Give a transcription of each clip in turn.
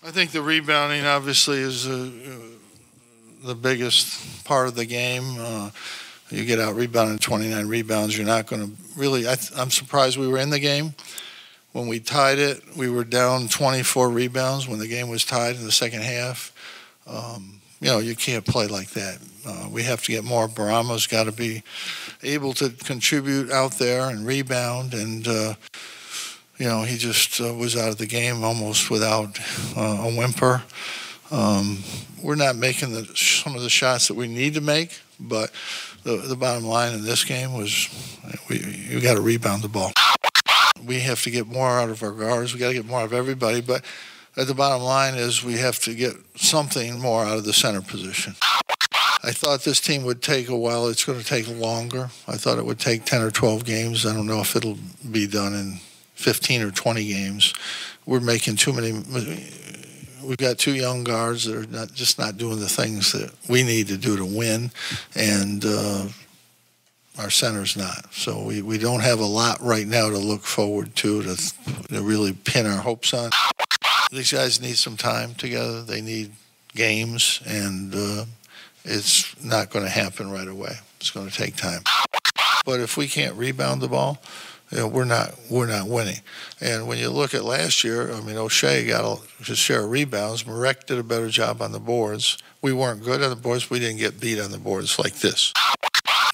I think the rebounding obviously is the biggest part of the game. You get out rebounding 29 rebounds, you're not going to really. I'm surprised we were in the game. When we tied it, we were down 24 rebounds when the game was tied in the second half. You can't play like that. We have to get more. Barama's got to be able to contribute out there and rebound. And, he just was out of the game almost without a whimper. We're not making some of the shots that we need to make, but the bottom line in this game was you got to rebound the ball. We have to get more out of our guards. We got to get more out of everybody, but the bottom line is we have to get something more out of the center position. I thought this team would take a while. It's going to take longer. I thought it would take 10 or 12 games. I don't know if it'll be done in 15 or 20 games. We're making too many. We've got two young guards that are not doing the things that we need to do to win, and our center's not. So we don't have a lot right now to look forward to really pin our hopes on. These guys need some time together. They need games, and it's not going to happen right away. It's going to take time. But if we can't rebound the ball, we're not winning. And when you look at last year, O'Shea got his share of rebounds. Marek did a better job on the boards. We weren't good on the boards. We didn't get beat on the boards like this.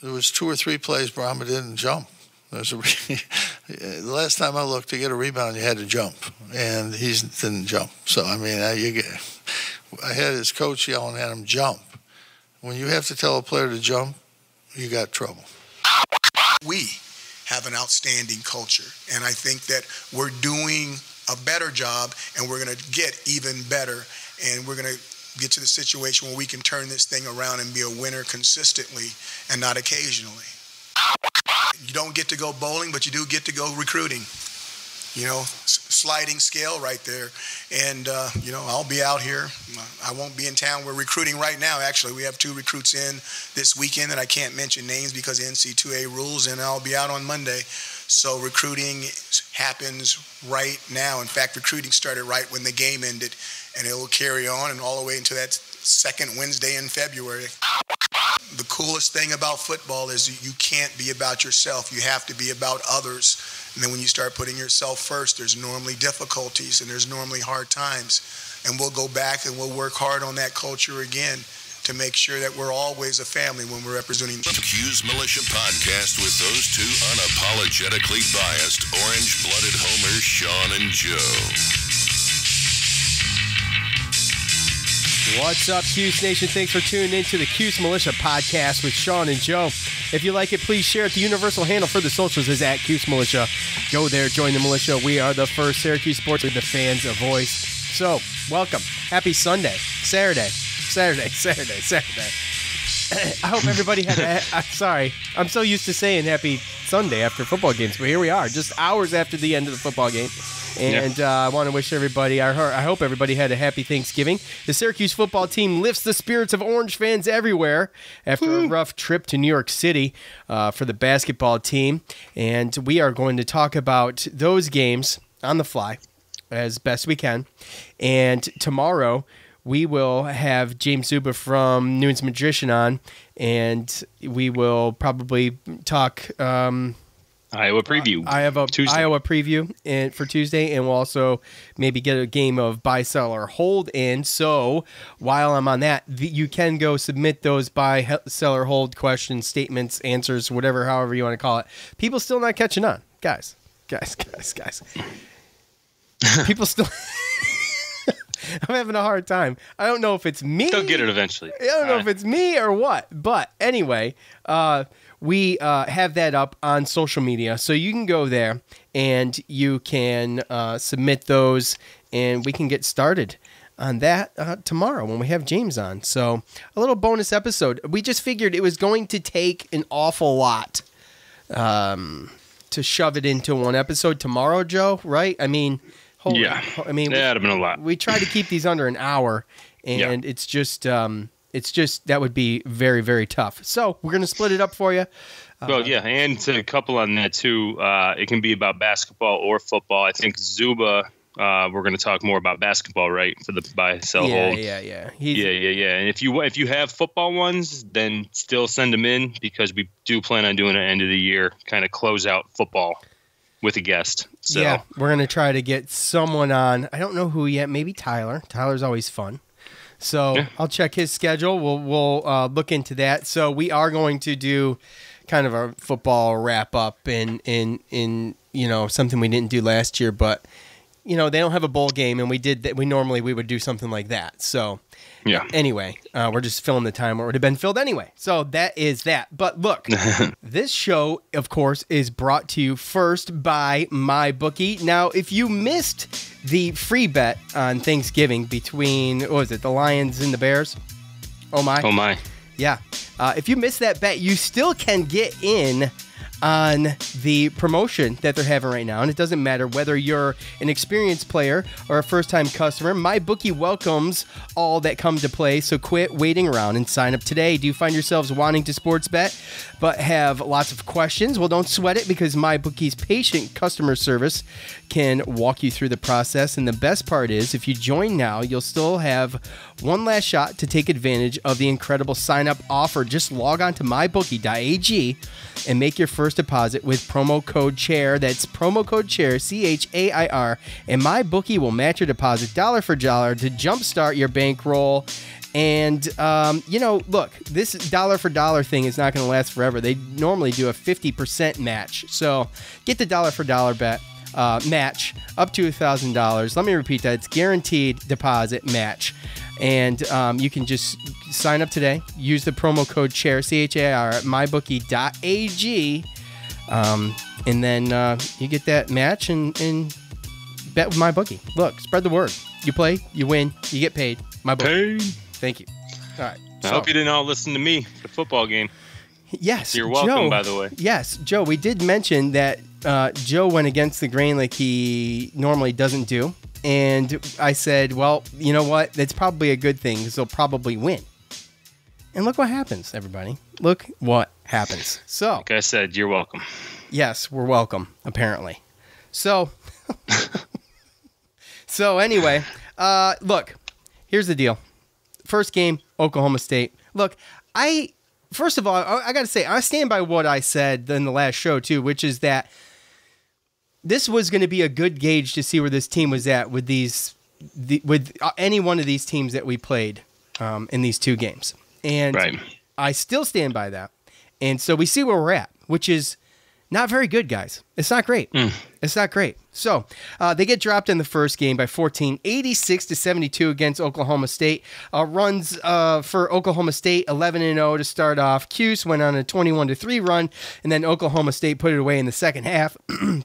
There was 2 or 3 plays Brahma didn't jump. The last time I looked, to get a rebound, you had to jump, and he didn't jump. So, I had his coach yelling at him, jump. When you have to tell a player to jump, you got trouble. We have an outstanding culture, and I think that we're doing a better job, and we're going to get even better, and we're going to get to the situation where we can turn this thing around and be a winner consistently and not occasionally. You don't get to go bowling, but you do get to go recruiting. Sliding scale right there. And, I'll be out here. I won't be in town. We're recruiting right now, actually. We have 2 recruits in this weekend, and I can't mention names because of NC2A rules, and I'll be out on Monday. So recruiting happens right now. In fact, recruiting started right when the game ended, and it will carry on and all the way into that second Wednesday in February. The coolest thing about football is you can't be about yourself. You have to be about others. And then when you start putting yourself first, there's normally difficulties and there's normally hard times. And we'll go back and we'll work hard on that culture again to make sure that we're always a family when we're representing the Cuse Militia Podcast with those 2 unapologetically biased, orange-blooded homers, Sean and Joe. What's up, Cuse Nation? Thanks for tuning in to the Cuse Militia Podcast with Sean and Joe. If you like it, please share it. The universal handle for the socials is at Cuse Militia. Go there, join the militia. We are the first Syracuse sports with the fans a voice. So, welcome. Happy Sunday. Saturday. I hope everybody had I'm sorry. I'm so used to saying happy Sunday after football games, but here we are, just hours after the end of the football game. And I want to wish everybody, I hope everybody had a happy Thanksgiving. The Syracuse football team lifts the spirits of Orange fans everywhere after a rough trip to New York City for the basketball team. And we are going to talk about those games on the fly as best we can. And tomorrow we will have James Zuba from Noon's Magician on, and we will probably talk Iowa preview. I have a Tuesday. Iowa preview for Tuesday, and we'll also maybe get a game of buy, sell, or hold in. So while I'm on that, you can go submit those buy, sell, or hold questions, statements, answers, whatever, however you want to call it. People still not catching on. Guys. People still... I'm having a hard time. I don't know if it's me. They'll get it eventually. I don't know if it's me or what. But anyway, we have that up on social media. So you can go there and you can submit those, and we can get started on that tomorrow when we have James on. So a little bonus episode. We just figured it was going to take an awful lot to shove it into one episode tomorrow, Joe, right? I mean... that'd have been a lot. We try to keep these under an hour, and it's just that would be very, very tough. So we're going to split it up for you. And to couple on that too, it can be about basketball or football. I think Zuba we're going to talk more about basketball, right? For the buy, sell, hold. Yeah. And if you have football ones, then still send them in because we do plan on doing an end of the year kind of close out football with a guest. So yeah, we're going to try to get someone on. I don't know who yet. Maybe Tyler. Tyler's always fun. So yeah. I'll check his schedule. We'll look into that. So we are going to do kind of a football wrap up in something we didn't do last year, but they don't have a bowl game, and we did that. We would do something like that. So yeah. Anyway, we're just filling the time where it would have been filled anyway. So that is that. But look, this show, of course, is brought to you first by MyBookie. Now, if you missed the free bet on Thanksgiving between, what was it, the Lions and the Bears? Oh, my. Yeah. If you missed that bet, you still can get in on the promotion that they're having right now. And it doesn't matter whether you're an experienced player or a first-time customer. MyBookie welcomes all that come to play, so quit waiting around and sign up today. Do you find yourselves wanting to sports bet but have lots of questions? Well, don't sweat it, because MyBookie's patient customer service can walk you through the process. And the best part is, if you join now, you'll still have one last shot to take advantage of the incredible sign-up offer. Just log on to mybookie.ag and make your first deposit with promo code CHAIR. That's promo code CHAIR, CHAIR, and MyBookie will match your deposit dollar for dollar to jumpstart your bankroll. And, look, this dollar for dollar thing is not going to last forever. They normally do a 50% match. So get the dollar for dollar bet. Match up to $1,000. Let me repeat that. It's guaranteed deposit match. And you can just sign up today. Use the promo code CHAIR, CHAIR, at mybookie.ag. And then you get that match and bet with MyBookie. Look, spread the word. You play, you win, you get paid. MyBookie. Paid. Thank you. All right. I hope you didn't all listen to me, the football game. Yes. You're welcome, Joe, by the way. Yes, Joe, we did mention that Joe went against the grain like he normally doesn't do. And I said, well, you know what? That's probably a good thing, because they'll probably win. And look what happens, everybody. Look what happens. So, like I said, you're welcome. Yes, we're welcome, apparently. So, anyway, look, here's the deal. First game, Oklahoma State. Look, first of all, I got to say, I stand by what I said in the last show, too, which is that this was going to be a good gauge to see where this team was at with with any one of these teams that we played in these two games. And right. I still stand by that. And so we see where we're at, which is not very good, guys. It's not great. It's not great. So they get dropped in the first game by 14, 86-72 against Oklahoma State. Runs for Oklahoma State, 11-0 to start off. Cuse went on a 21-3 run, and then Oklahoma State put it away in the second half,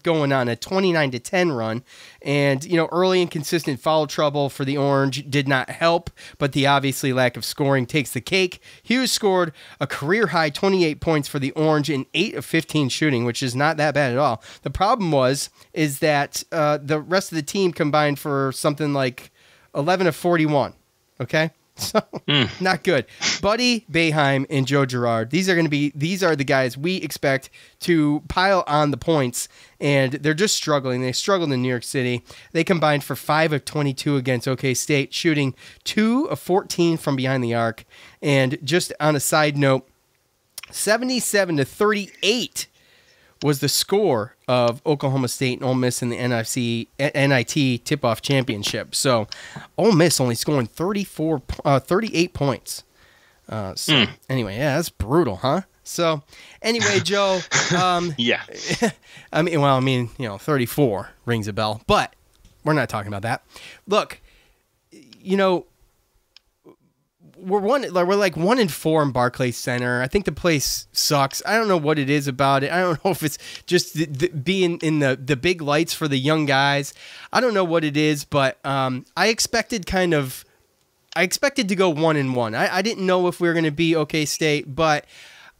going on a 29-10 run. And, early and consistent foul trouble for the Orange did not help, but the obviously lack of scoring takes the cake. Hughes scored a career-high 28 points for the Orange in 8 of 15 shooting, which is not that bad at all. The problem is that the rest of the team combined for something like 11 of 41. Okay? So, not good. Buddy Boeheim and Joe Girard, these are the guys we expect to pile on the points, and they're just struggling. They struggled in New York City. They combined for 5 of 22 against OK State, shooting 2 of 14 from behind the arc. And just on a side note, 77-38 was the score of Oklahoma State and Ole Miss in the NIT tip-off championship. So Ole Miss only scoring 38 points. Anyway, yeah, that's brutal, huh? So anyway, Joe. Yeah. 34 rings a bell, but we're not talking about that. Look, we're 1-4 in Barclays Center. I think the place sucks. I don't know what it is about it. I don't know if it's just being in the big lights for the young guys. I don't know what it is, but I expected to go 1-1. I didn't know if we were going to be OK State, but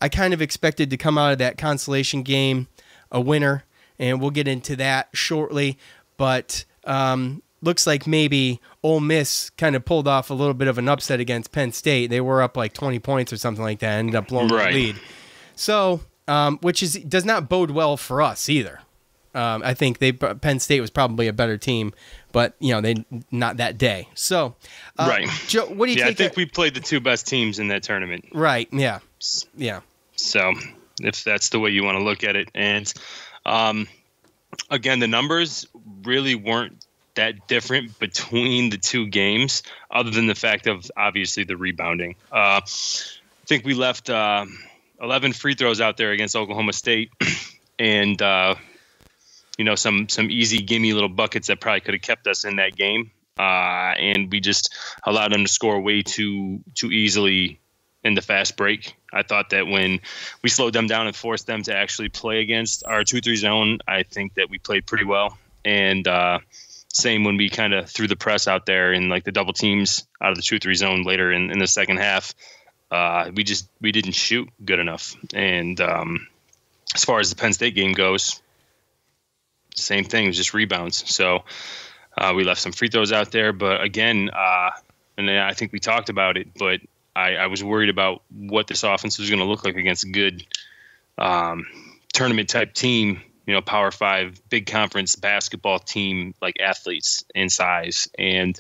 I kind of expected to come out of that consolation game a winner, and we'll get into that shortly. But looks like maybe Ole Miss kind of pulled off a little bit of an upset against Penn State. They were up like 20 points or something like that, ended up blowing the lead. So, which does not bode well for us either. I think Penn State was probably a better team, but they not that day. So, right, Joe, what do you think? I think we played the two best teams in that tournament. Right. Yeah. Yeah. So, if that's the way you want to look at it, and again, the numbers really weren't that different between the two games, other than the fact of obviously the rebounding. I think we left 11 free throws out there against Oklahoma State, and some easy gimme little buckets that probably could have kept us in that game, and we just allowed them to score way too easily in the fast break. I thought that when we slowed them down and forced them to actually play against our 2-3 zone, I think that we played pretty well. And same when we kind of threw the press out there in like the double teams out of the 2-3 zone later in the second half. We didn't shoot good enough. And as far as the Penn State game goes, same thing, it was just rebounds. So we left some free throws out there, but again, and I think we talked about it, but I was worried about what this offense was going to look like against a good tournament type team, Power 5, big conference basketball team, like athletes in size. And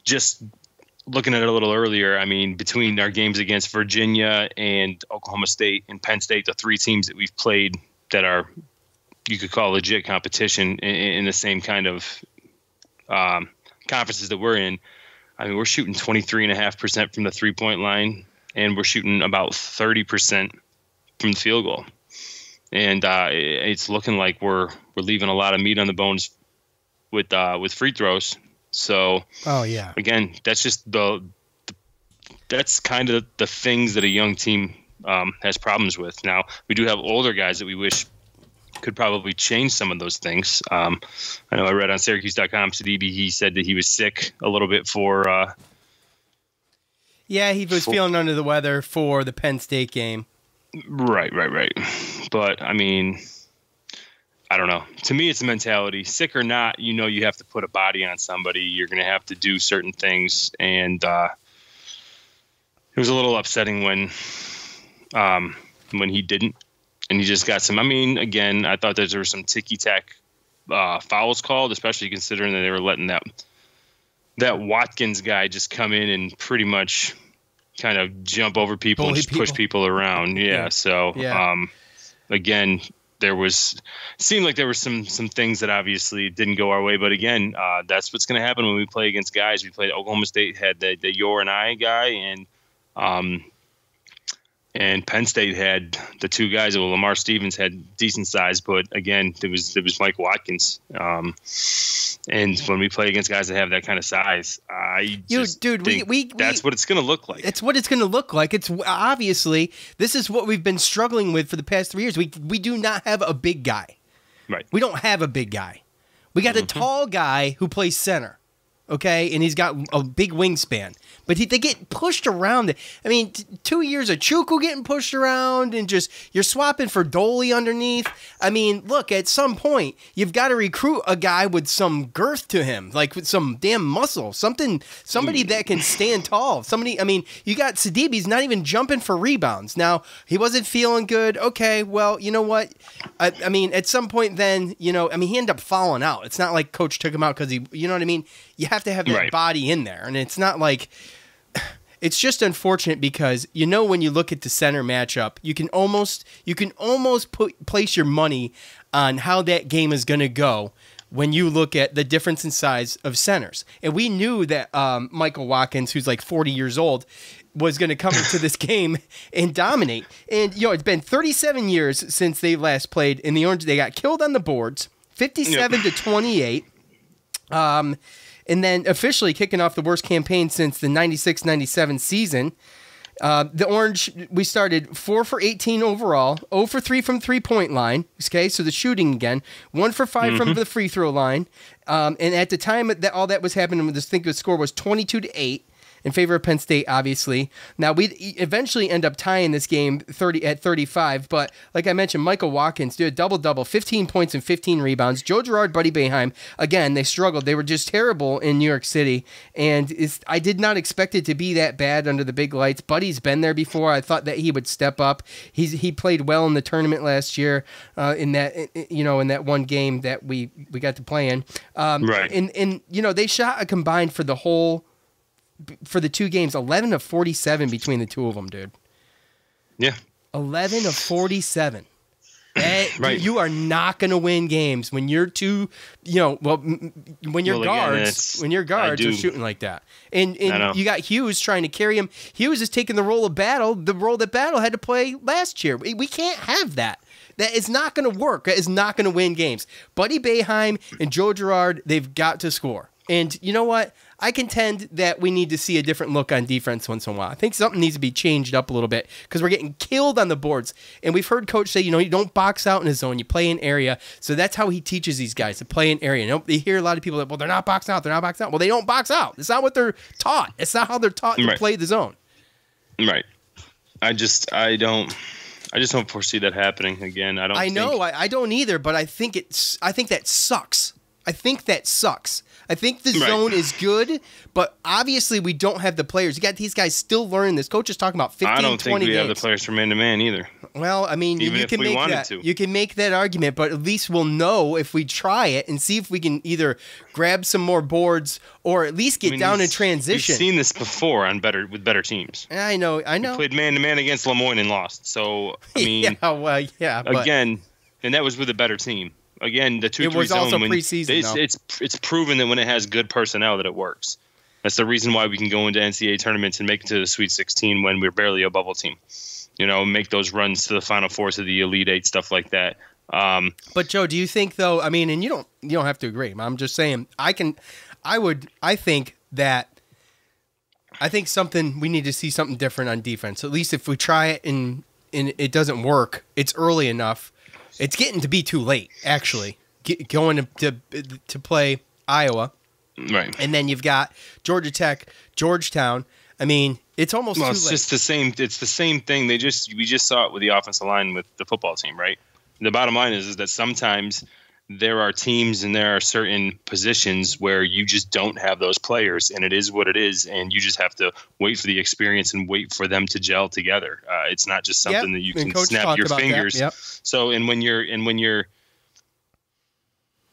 just looking at it a little earlier, I mean, between our games against Virginia and Oklahoma State and Penn State, the three teams that we've played that are, you could call legit competition in the same kind of conferences that we're in. I mean, we're shooting 23.5% from the 3-point line, and we're shooting about 30% from the field goal. And it's looking like we're leaving a lot of meat on the bones with free throws. So, again, that's just that's kind of the things that a young team has problems with. Now, we do have older guys that we wish could probably change some of those things. I know I read on Syracuse.com, Sidibe, he said that he was sick a little bit for. He was feeling under the weather for the Penn State game. Right. But, I mean, I don't know. To me, it's a mentality. Sick or not, you have to put a body on somebody. You're going to have to do certain things. And it was a little upsetting when he didn't. And he just got some. I mean, again, I thought there were some ticky-tack fouls called, especially considering that they were letting that Watkins guy just come in and pretty much kind of jump over people and just push people around. Yeah. So, again, seemed like there were some things that obviously didn't go our way. But again, that's what's going to happen when we play against guys. We played Oklahoma State, had the Yor and I guy, and Penn State had the two guys. Well, Lamar Stevens had decent size, but again, there was Mike Watkins. And when we play against guys that have that kind of size, that's what it's going to look like. It's what it's going to look like. It's obviously this is what we've been struggling with for the past 3 years. We do not have a big guy. Right. We don't have a big guy. We got a tall guy who plays center. Okay, and he's got a big wingspan, but they get pushed around. I mean, 2 years of Chuku getting pushed around, and just you're swapping for Dolly underneath. I mean, look, at some point you've got to recruit a guy with some girth to him, like with some damn muscle, somebody that can stand tall. I mean, you got Sidibe's not even jumping for rebounds. Now he wasn't feeling good. Okay, well, you know what? I mean, at some point, then he ended up falling out. It's not like Coach took him out because you know what I mean. You have to have that body in there, and it's not like it's just unfortunate because when you look at the center matchup, you can almost place your money on how that game is going to go when you look at the difference in size of centers. And we knew that Michael Watkins, who's like 40 years old, was going to come into this game and dominate. And it's been 37 years since they last played in the Orange. They got killed on the boards, 57-28. And then officially kicking off the worst campaign since the 96-97 season. The Orange, we started 4 for 18 overall, 0 for 3 from 3-point line. Okay, so the shooting again, 1 for 5 from the free throw line. And at the time that all that was happening, I think the score was 22-8. in favor of Penn State, obviously. Now, we eventually end up tying this game 35, but like I mentioned, Michael Watkins did a double-double, 15 points and 15 rebounds. Joe Girard, Buddy Boeheim, again, they struggled. They were just terrible in New York City, and I did not expect it to be that bad under the big lights. Buddy's been there before. I thought that he would step up. He played well in the tournament last year in that one game that we got to play in. Right. And they shot a combined for the 2 games, 11 of 47 between the two of them, dude. Yeah. 11 of 47. Right. You are not going to win games when you're when your guards are shooting like that. And you got Hughes trying to carry him. Hughes is taking the role that Battle had to play last year. We can't have that. That is not going to work. That is not going to win games. Buddy Boeheim and Joe Girard, they've got to score. And you know what? I contend that we need to see a different look on defense once in a while. I think something needs to be changed up a little bit because we're getting killed on the boards. And we've heard Coach say, you don't box out in a zone. You play in area. So that's how he teaches these guys to play in area. You hear a lot of people that, well, they're not boxing out. They're not boxing out. Well, they don't box out. It's not what they're taught. It's not how they're taught to play the zone. Right. I don't foresee that happening again. I don't either, but I think that sucks. I think the zone is good, but obviously we don't have the players. You got these guys still learning this. Coach is talking about 15, 20 I don't think we games. have the players for man-to-man either. Well, I mean, Even you if can we make wanted that. to. You can make that argument, but at least we'll know if we try it and see if we can either grab some more boards or at least get down in transition. We've seen this before with better teams. I know. We played man-to-man against Lemoyne and lost. So, I mean, again, and that was with a better team. Again, the 2-3 zone. It was also preseason. It's proven that when it has good personnel that it works. That's the reason why we can go into NCAA tournaments and make it to the Sweet 16 when we're barely a bubble team. Make those runs to the Final Four, to the Elite Eight, stuff like that. But Joe, do you think though? I mean, and you don't have to agree. I'm just saying. I think we need to see something different on defense. At least if we try it and it doesn't work, it's early enough. It's getting to be too late, actually, going to play Iowa. Right. And then you've got Georgia Tech, Georgetown. I mean, it's almost too late. It's just the same. It's the same thing. We just saw it with the offensive line with the football team, right? The bottom line is that sometimes there are teams and there are certain positions where you just don't have those players, and it is what it is, and you just have to wait for the experience and wait for them to gel together. It's not just something that you can snap your fingers. Yep. So, and when you're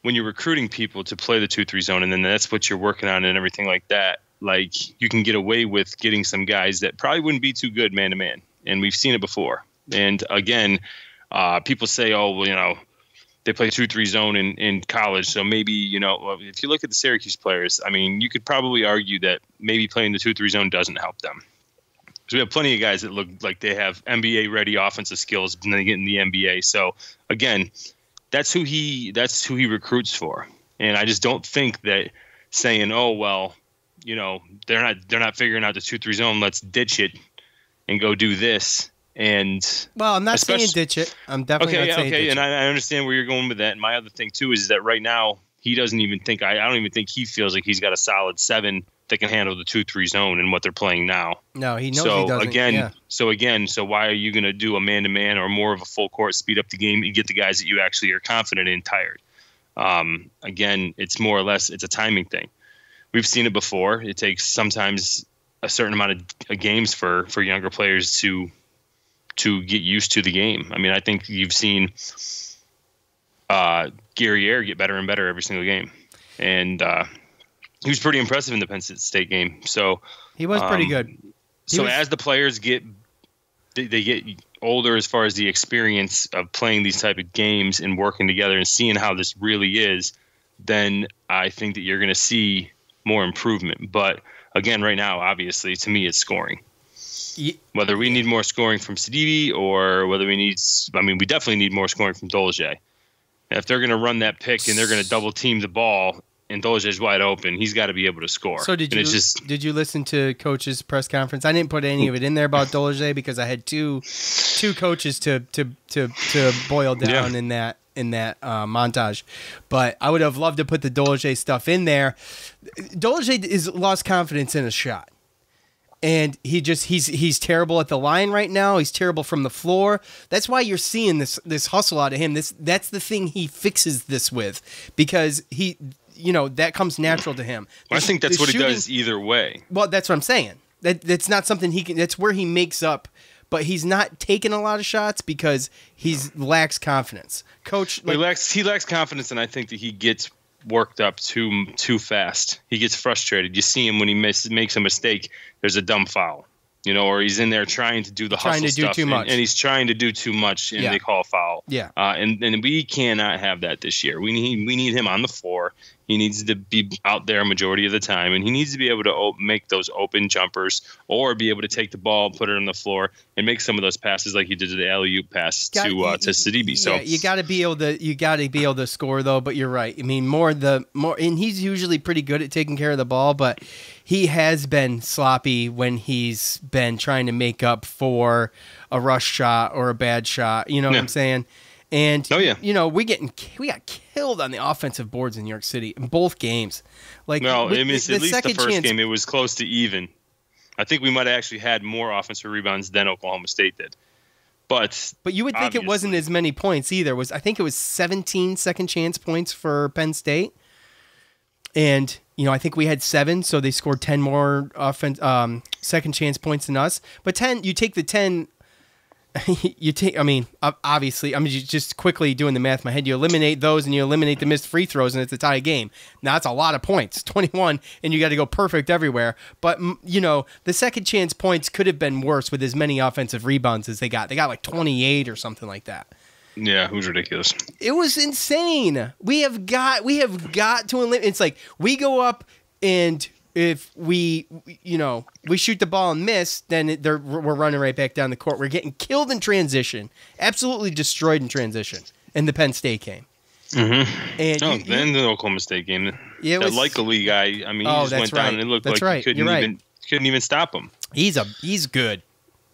recruiting people to play the 2-3 zone, and then that's what you're working on and everything like that, like you can get away with getting some guys that probably wouldn't be too good man to man, and we've seen it before. And again, people say, oh, well, they play 2-3 zone in college, so maybe, if you look at the Syracuse players, I mean, you could probably argue that maybe playing the 2-3 zone doesn't help them. Because we have plenty of guys that look like they have NBA-ready offensive skills, and then they get in the NBA. So, again, that's who he recruits for. And I just don't think that saying, oh, well, they're not figuring out the 2-3 zone, let's ditch it and go do this. And I'm not saying ditch it. I'm definitely not saying ditch it. And I understand where you're going with that. And my other thing too is that right now he doesn't even think I don't even think he feels like he's got a solid 7 that can handle the 2-3 zone and what they're playing now. No, he knows he doesn't. So why are you going to do a man-to-man or more of a full court, speed up the game and get the guys that you actually are confident in tired? Again, it's more or less it's a timing thing. We've seen it before. It takes sometimes a certain amount of games for younger players to get used to the game. I mean, I think you've seen Gary Ayer get better and better every single game. And he was pretty impressive in the Penn State game. So he was pretty good. As the players get older as far as the experience of playing these type of games and working together and seeing how this really is, then I think that you're going to see more improvement. But again, right now, obviously, to me, it's scoring. Whether we need more scoring from Sidibe or whether we definitely need more scoring from Dolce. If they're going to run that pick and they're going to double team the ball and Dolce's wide open, he's got to be able to score. So did you listen to Coach's press conference? I didn't put any of it in there about Dolce because I had two coaches to boil down in that montage, but I would have loved to put the Dolce stuff in there. Dolce is lost confidence in a shot. And he's terrible at the line right now. He's terrible from the floor. That's why you're seeing this hustle out of him. That's the thing he fixes this with, because that comes natural to him. I think that's what he does either way. Well, that's what I'm saying. That's not something he can. That's where he makes up. But he's not taking a lot of shots because he lacks confidence. Coach, he lacks confidence, and I think that he gets worked up too fast. He gets frustrated. You see him when he makes a mistake. There's a dumb foul, or he's in there trying to do the hustle stuff, too much. and he's trying to do too much, and they call a foul. Yeah. And we cannot have that this year. We need him on the floor. He needs to be out there a majority of the time, and he needs to be able to make those open jumpers or be able to take the ball, put it on the floor, and make some of those passes like he did the alley-oop pass to Sidibe. So you got to be able to score though. But you're right. I mean, more, and he's usually pretty good at taking care of the ball, but he has been sloppy when he's been trying to make up for a rush shot or a bad shot. You know what I'm saying? And we got killed on the offensive boards in New York City in both games. At least the first game, it was close to even. I think we might have actually had more offensive rebounds than Oklahoma State did. But you would think it wasn't as many points either. I think it was 17 second chance points for Penn State. And I think we had 7, so they scored 10 more second chance points than us. But 10, you take the 10. Obviously, I'm just quickly doing the math in my head. You eliminate those and you eliminate the missed free throws, and it's a tie game. Now, that's a lot of points, 21, and you got to go perfect everywhere. But, the second chance points could have been worse with as many offensive rebounds as they got. They got like 28 or something like that. Yeah, it was ridiculous. It was insane. We have got to eliminate. It's like we go up and if we shoot the ball and miss, then we're running right back down the court. We're getting killed in transition, absolutely destroyed in transition in the Penn State game. Mm-hmm. And then the Oklahoma State game. Yeah, that Likely guy. I mean, he just went down and it looked like he couldn't even stop him. He's good.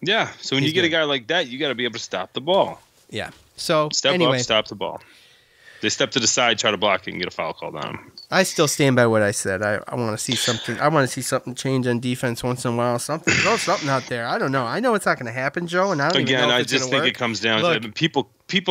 Yeah. So when you get a guy like that, you got to be able to stop the ball. Yeah. So step up, stop the ball. They step to the side, try to block it, and get a foul called on him. I still stand by what I said. I want to see something. I want to see something change on defense once in a while. Throw something out there. I don't know. I know it's not going to happen, Joe. And I don't even know if it's I just think it comes down to people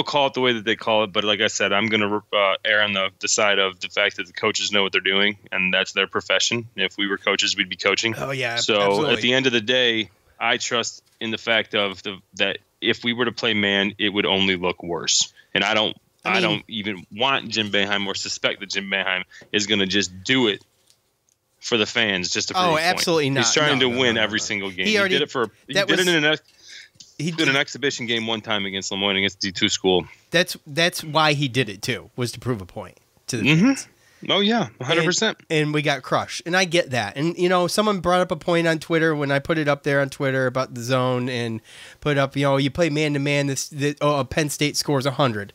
call it the way that they call it. But like I said, I'm going to err on the side of the fact that the coaches know what they're doing, and that's their profession. If we were coaches, we'd be coaching. Oh yeah. So absolutely. At the end of the day, I trust in the fact of that if we were to play man, it would only look worse. And I don't even want Jim Boeheim or suspect that Jim Boeheim is going to just do it for the fans just to prove a point. Absolutely not. He's trying to win every single game. He did it in an exhibition game one time against Lemoyne against D2 school. That's why he did it too, was to prove a point to the fans. Oh yeah, 100%. And we got crushed, and I get that. And someone brought up a point on Twitter when I put it up there on Twitter about the zone and put up, you play man to man. Penn State scores 100.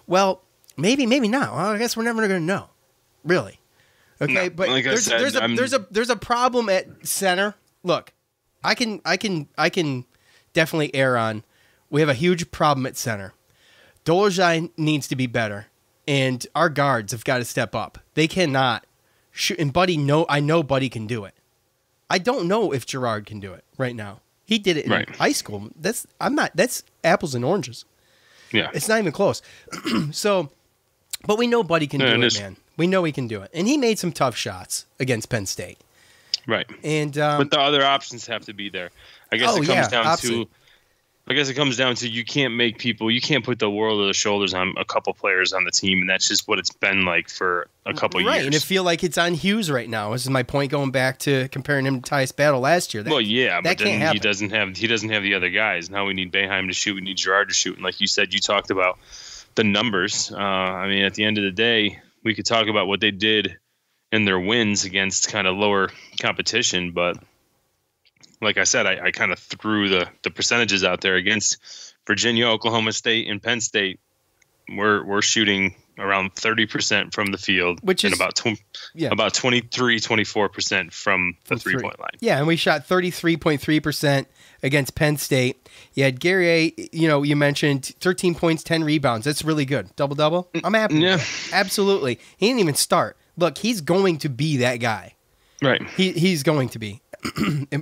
Well, maybe not. Well, I guess we're never going to know, really. Okay, no, but like there's a problem at center. Look, I can definitely err on. We have a huge problem at center. Dolezaj needs to be better, and our guards have got to step up. They cannot shoot. And I know Buddy can do it. I don't know if Gerard can do it right now. He did it in high school. That's apples and oranges. Yeah. It's not even close. But we know Buddy can do it, man. We know he can do it. And he made some tough shots against Penn State. Right. And but the other options have to be there. I guess it comes down to you can't put the world of the shoulders on a couple players on the team, and that's just what it's been like for a couple years. Right, and it feel like it's on Hughes right now. This is my point going back to comparing him to Tyus Battle last year. But then he doesn't have the other guys. Now we need Boeheim to shoot, we need Gerard to shoot, and like you said, you talked about the numbers. At the end of the day, we could talk about what they did in their wins against kind of lower competition, but like I said, I kind of threw the percentages out there against Virginia, Oklahoma State, and Penn State. We're shooting around 30% from the field, which is about 24% from the 3-point line. Yeah, and we shot 33.3% against Penn State. You had Gary, you mentioned 13 points, 10 rebounds. That's really good. Double-double. I'm happy. Yeah, absolutely. He didn't even start. Look, he's going to be that guy. Right. He's going to be.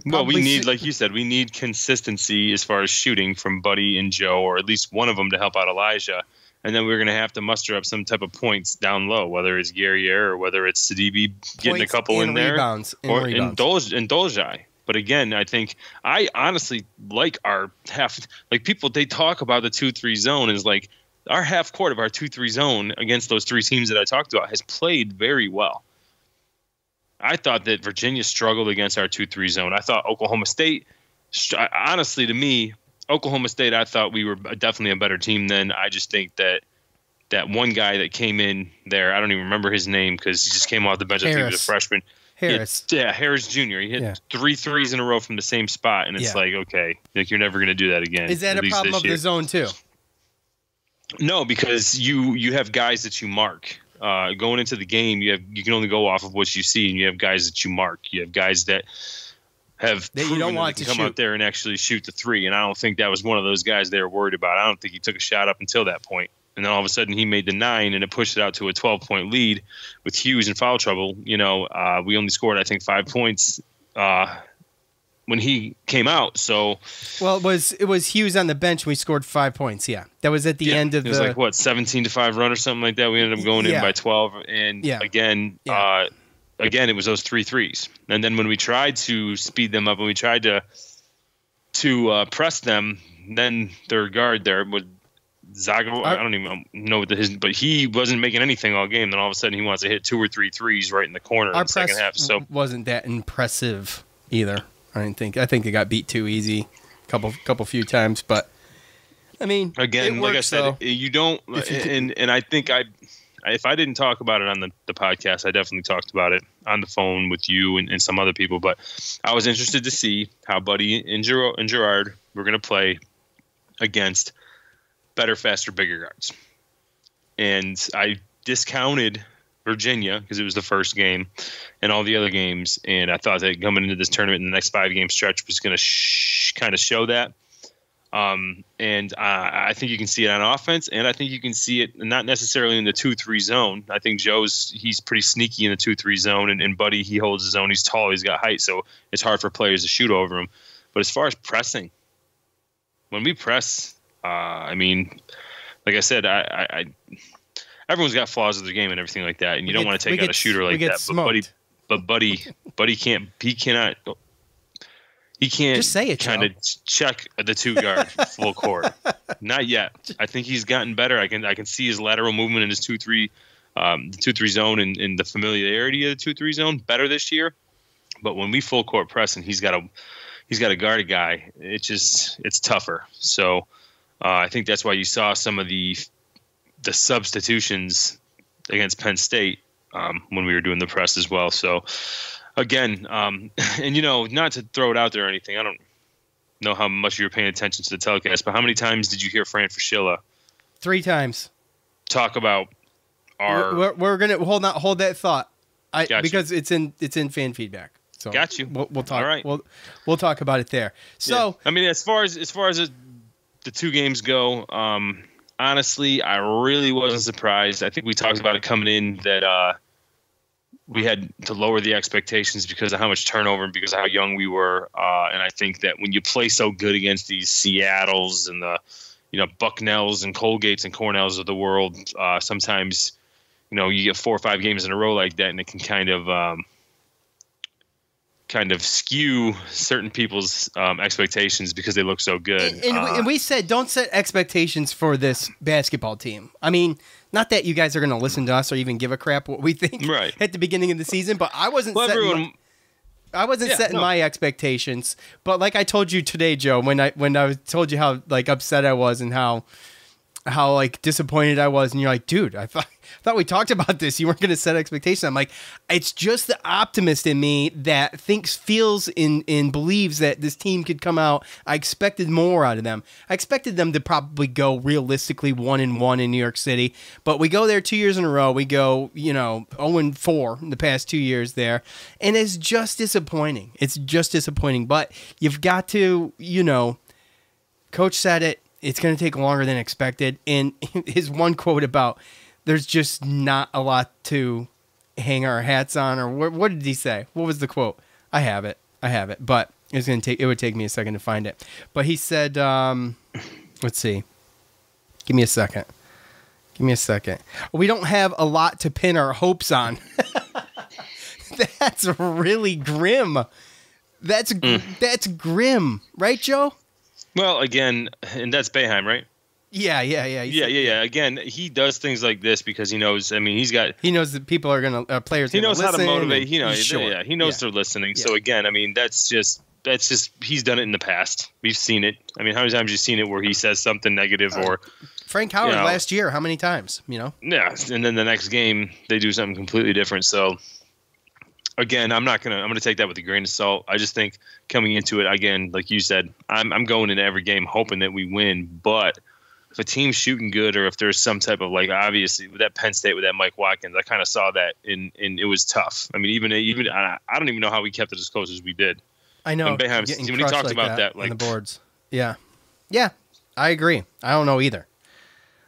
Well, we need, like you said, we need consistency as far as shooting from Buddy and Joe, or at least one of them to help out Elijah. And then we're going to have to muster up some type of points down low, whether it's Guerriere or whether it's Sidibe getting a couple in there, or Indulgi. But again, I honestly like our half. Like people, they talk about the 2-3 zone is like our half court of our 2-3 zone against those three teams that I talked about has played very well. I thought that Virginia struggled against our 2-3 zone. I thought Oklahoma State, honestly, to me, Oklahoma State, I thought we were definitely a better team than. I just think that one guy that came in there, I don't even remember his name because he just came off the bench. I think he was a freshman. Harris. Harris Jr. He hit 3 threes in a row from the same spot, and it's like, okay, like you're never going to do that again. Is that a problem of the zone too? No, because you have guys that you mark. Going into the game, you can only go off of what you see, and you have guys that you mark. You have guys that have proven you don't want that they to can come shoot out there and actually shoot the three. And I don't think that was one of those guys they were worried about. I don't think he took a shot up until that point. And then all of a sudden he made the 9, and it pushed it out to a 12-point lead with Hughes in foul trouble. We only scored, I think, 5 points when he came out. So, well, it was Hughes on the bench. We scored 5 points. Yeah, that was at the end of it was like 17-5 run or something like that. We ended up going in by 12, and again, it was those 3 threes. And then when we tried to speed them up and we tried to press them, then their guard there would Zago. I don't even know what but he wasn't making anything all game. Then all of a sudden he wants to hit 2 or 3 threes right in the corner in the second half. So wasn't that impressive either. I think they got beat too easy, couple few times. But I mean, again, like I said, you don't. And I think if I didn't talk about it on the podcast, I definitely talked about it on the phone with you and some other people. But I was interested to see how Buddy and Gerard were going to play against better, faster, bigger guards. And I discounted Virginia because it was the first game and all the other games. And I thought that coming into this tournament in the next 5-game stretch was going to kind of show that. And I think you can see it on offense, and I think you can see it not necessarily in the 2-3 zone. I think he's pretty sneaky in the 2-3 zone, and Buddy, he holds his own. He's tall, he's got height, so it's hard for players to shoot over him. But as far as pressing, when we press, I mean, like I said, I everyone's got flaws of their game and everything like that, and you don't want to take out a shooter like that. But Buddy can't. He can't just say it, kind of check the 2 guard full court. Not yet. I think he's gotten better. I can see his lateral movement in his 2-3 zone and the familiarity of the 2-3 zone better this year. But when we full court press and he's got to guard a guy, it's tougher. So I think that's why you saw some of the substitutions against Penn State when we were doing the press as well. So. Again, and not to throw it out there or anything, I don't know how much you were paying attention to the telecast, but how many times did you hear Fran Fraschilla 3 times talk about our? We're gonna hold that thought, because it's in fan feedback. So got you. We'll talk. All right. We'll talk about it there. So I mean, as far as the 2 games go, honestly, I really wasn't surprised. I think we talked about it coming in that. We had to lower the expectations because of how much turnover and because of how young we were. And I think that when you play so good against these Seattles and the, Bucknells and Colgates and Cornells of the world, sometimes, you get 4 or 5 games in a row like that, and it can kind of skew certain people's expectations because they look so good. And we said, don't set expectations for this basketball team. I mean, not that you guys are going to listen to us or even give a crap what we think at the beginning of the season, but I wasn't setting my expectations. But like I told you today, Joe, when I told you how like upset I was and how like disappointed I was, and you're like, dude, I thought we talked about this. You weren't going to set expectations. I'm like, it's just the optimist in me that feels and believes that this team could come out. I expected more out of them. I expected them to probably go realistically 1-1 in New York City, but we go there 2 years in a row. We go, 0-4 in the past 2 years there, and it's just disappointing. It's just disappointing, but you've got to, Coach said it. It's going to take longer than expected. And his one quote about there's just not a lot to hang our hats on, or what did he say? What was the quote? I have it. I have it, but it would take me a second to find it. But he said, let's see. Give me a second. We don't have a lot to pin our hopes on. That's really grim. That's grim, right, Joe? Well, again, and that's Boeheim, right? Yeah. Again, he does things like this because he knows. I mean, he knows that people are gonna players. He knows how to motivate. He knows. Sure. He knows they're listening. Yeah. So again, I mean, that's just he's done it in the past. We've seen it. I mean, how many times have you seen it where he says something negative or Frank Howard last year? How many times? Yeah, and then the next game they do something completely different. So again, I'm gonna take that with a grain of salt. I just think coming into it again, like you said, I'm going into every game hoping that we win, but if a team's shooting good or if there's some type of obviously with that Penn State with that Mike Watkins, I kind of saw that and it was tough. I mean, even I don't even know how we kept it as close as we did. I know. When he talked about that on the boards. Yeah, I agree. I don't know either.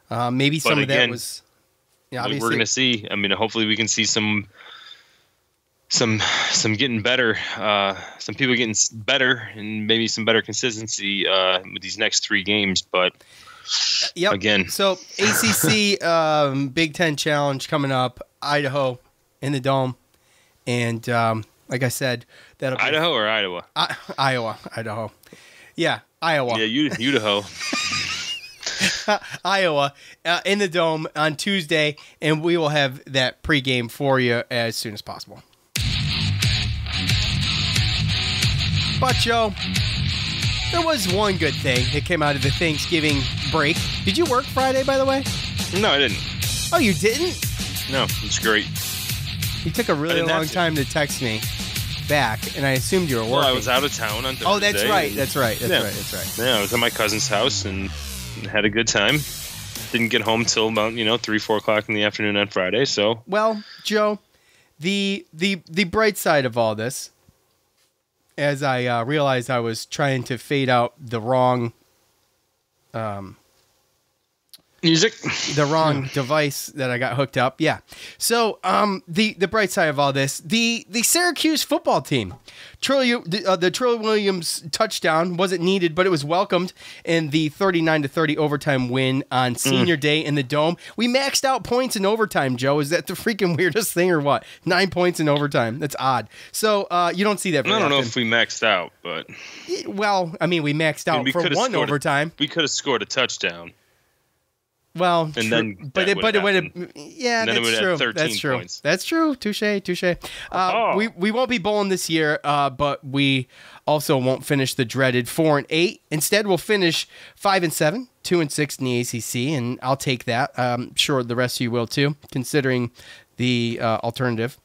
Maybe some of that was. Yeah, obviously we're gonna see. I mean, hopefully we can see some getting better, some people getting better, and maybe some better consistency with these next 3 games. But again, so ACC Big Ten Challenge coming up, Idaho in the Dome, and like I said, that'll be Idaho or Iowa. Idaho. Yeah, Iowa. Yeah, Idaho. Iowa in the Dome on Tuesday, and we will have that pregame for you as soon as possible. But, Joe, there was one good thing that came out of the Thanksgiving break. Did you work Friday, by the way? No, I didn't. Oh, you didn't? No, it's great. You took a really long time to text me back, and I assumed you were working. Well, I was out of town on Thursday. Oh, that's right. Yeah, I was at my cousin's house and had a good time. Didn't get home till about 3-4 o'clock in the afternoon on Friday. So well, Joe, the bright side of all this, as I realized I was trying to fade out the wrong music, the wrong device that I got hooked up. Yeah. So the bright side of all this, the Syracuse football team, the Troy Williams touchdown wasn't needed, but it was welcomed in the 39-30 overtime win on Senior Day in the Dome. We maxed out points in overtime, Joe. Is that the freaking weirdest thing or what? 9 points in overtime. That's odd. So you don't see that very I don't often. know if we maxed out, but well, I mean, we maxed out for one overtime. We could have scored a touchdown. Well, and then but it would have. Yeah, that's true. That's true. Points. That's true. Touche. We won't be bowling this year, but we also won't finish the dreaded 4-8. Instead, we'll finish 5-7, 2-6 in the ACC, and I'll take that. I'm sure the rest of you will too, considering the alternative.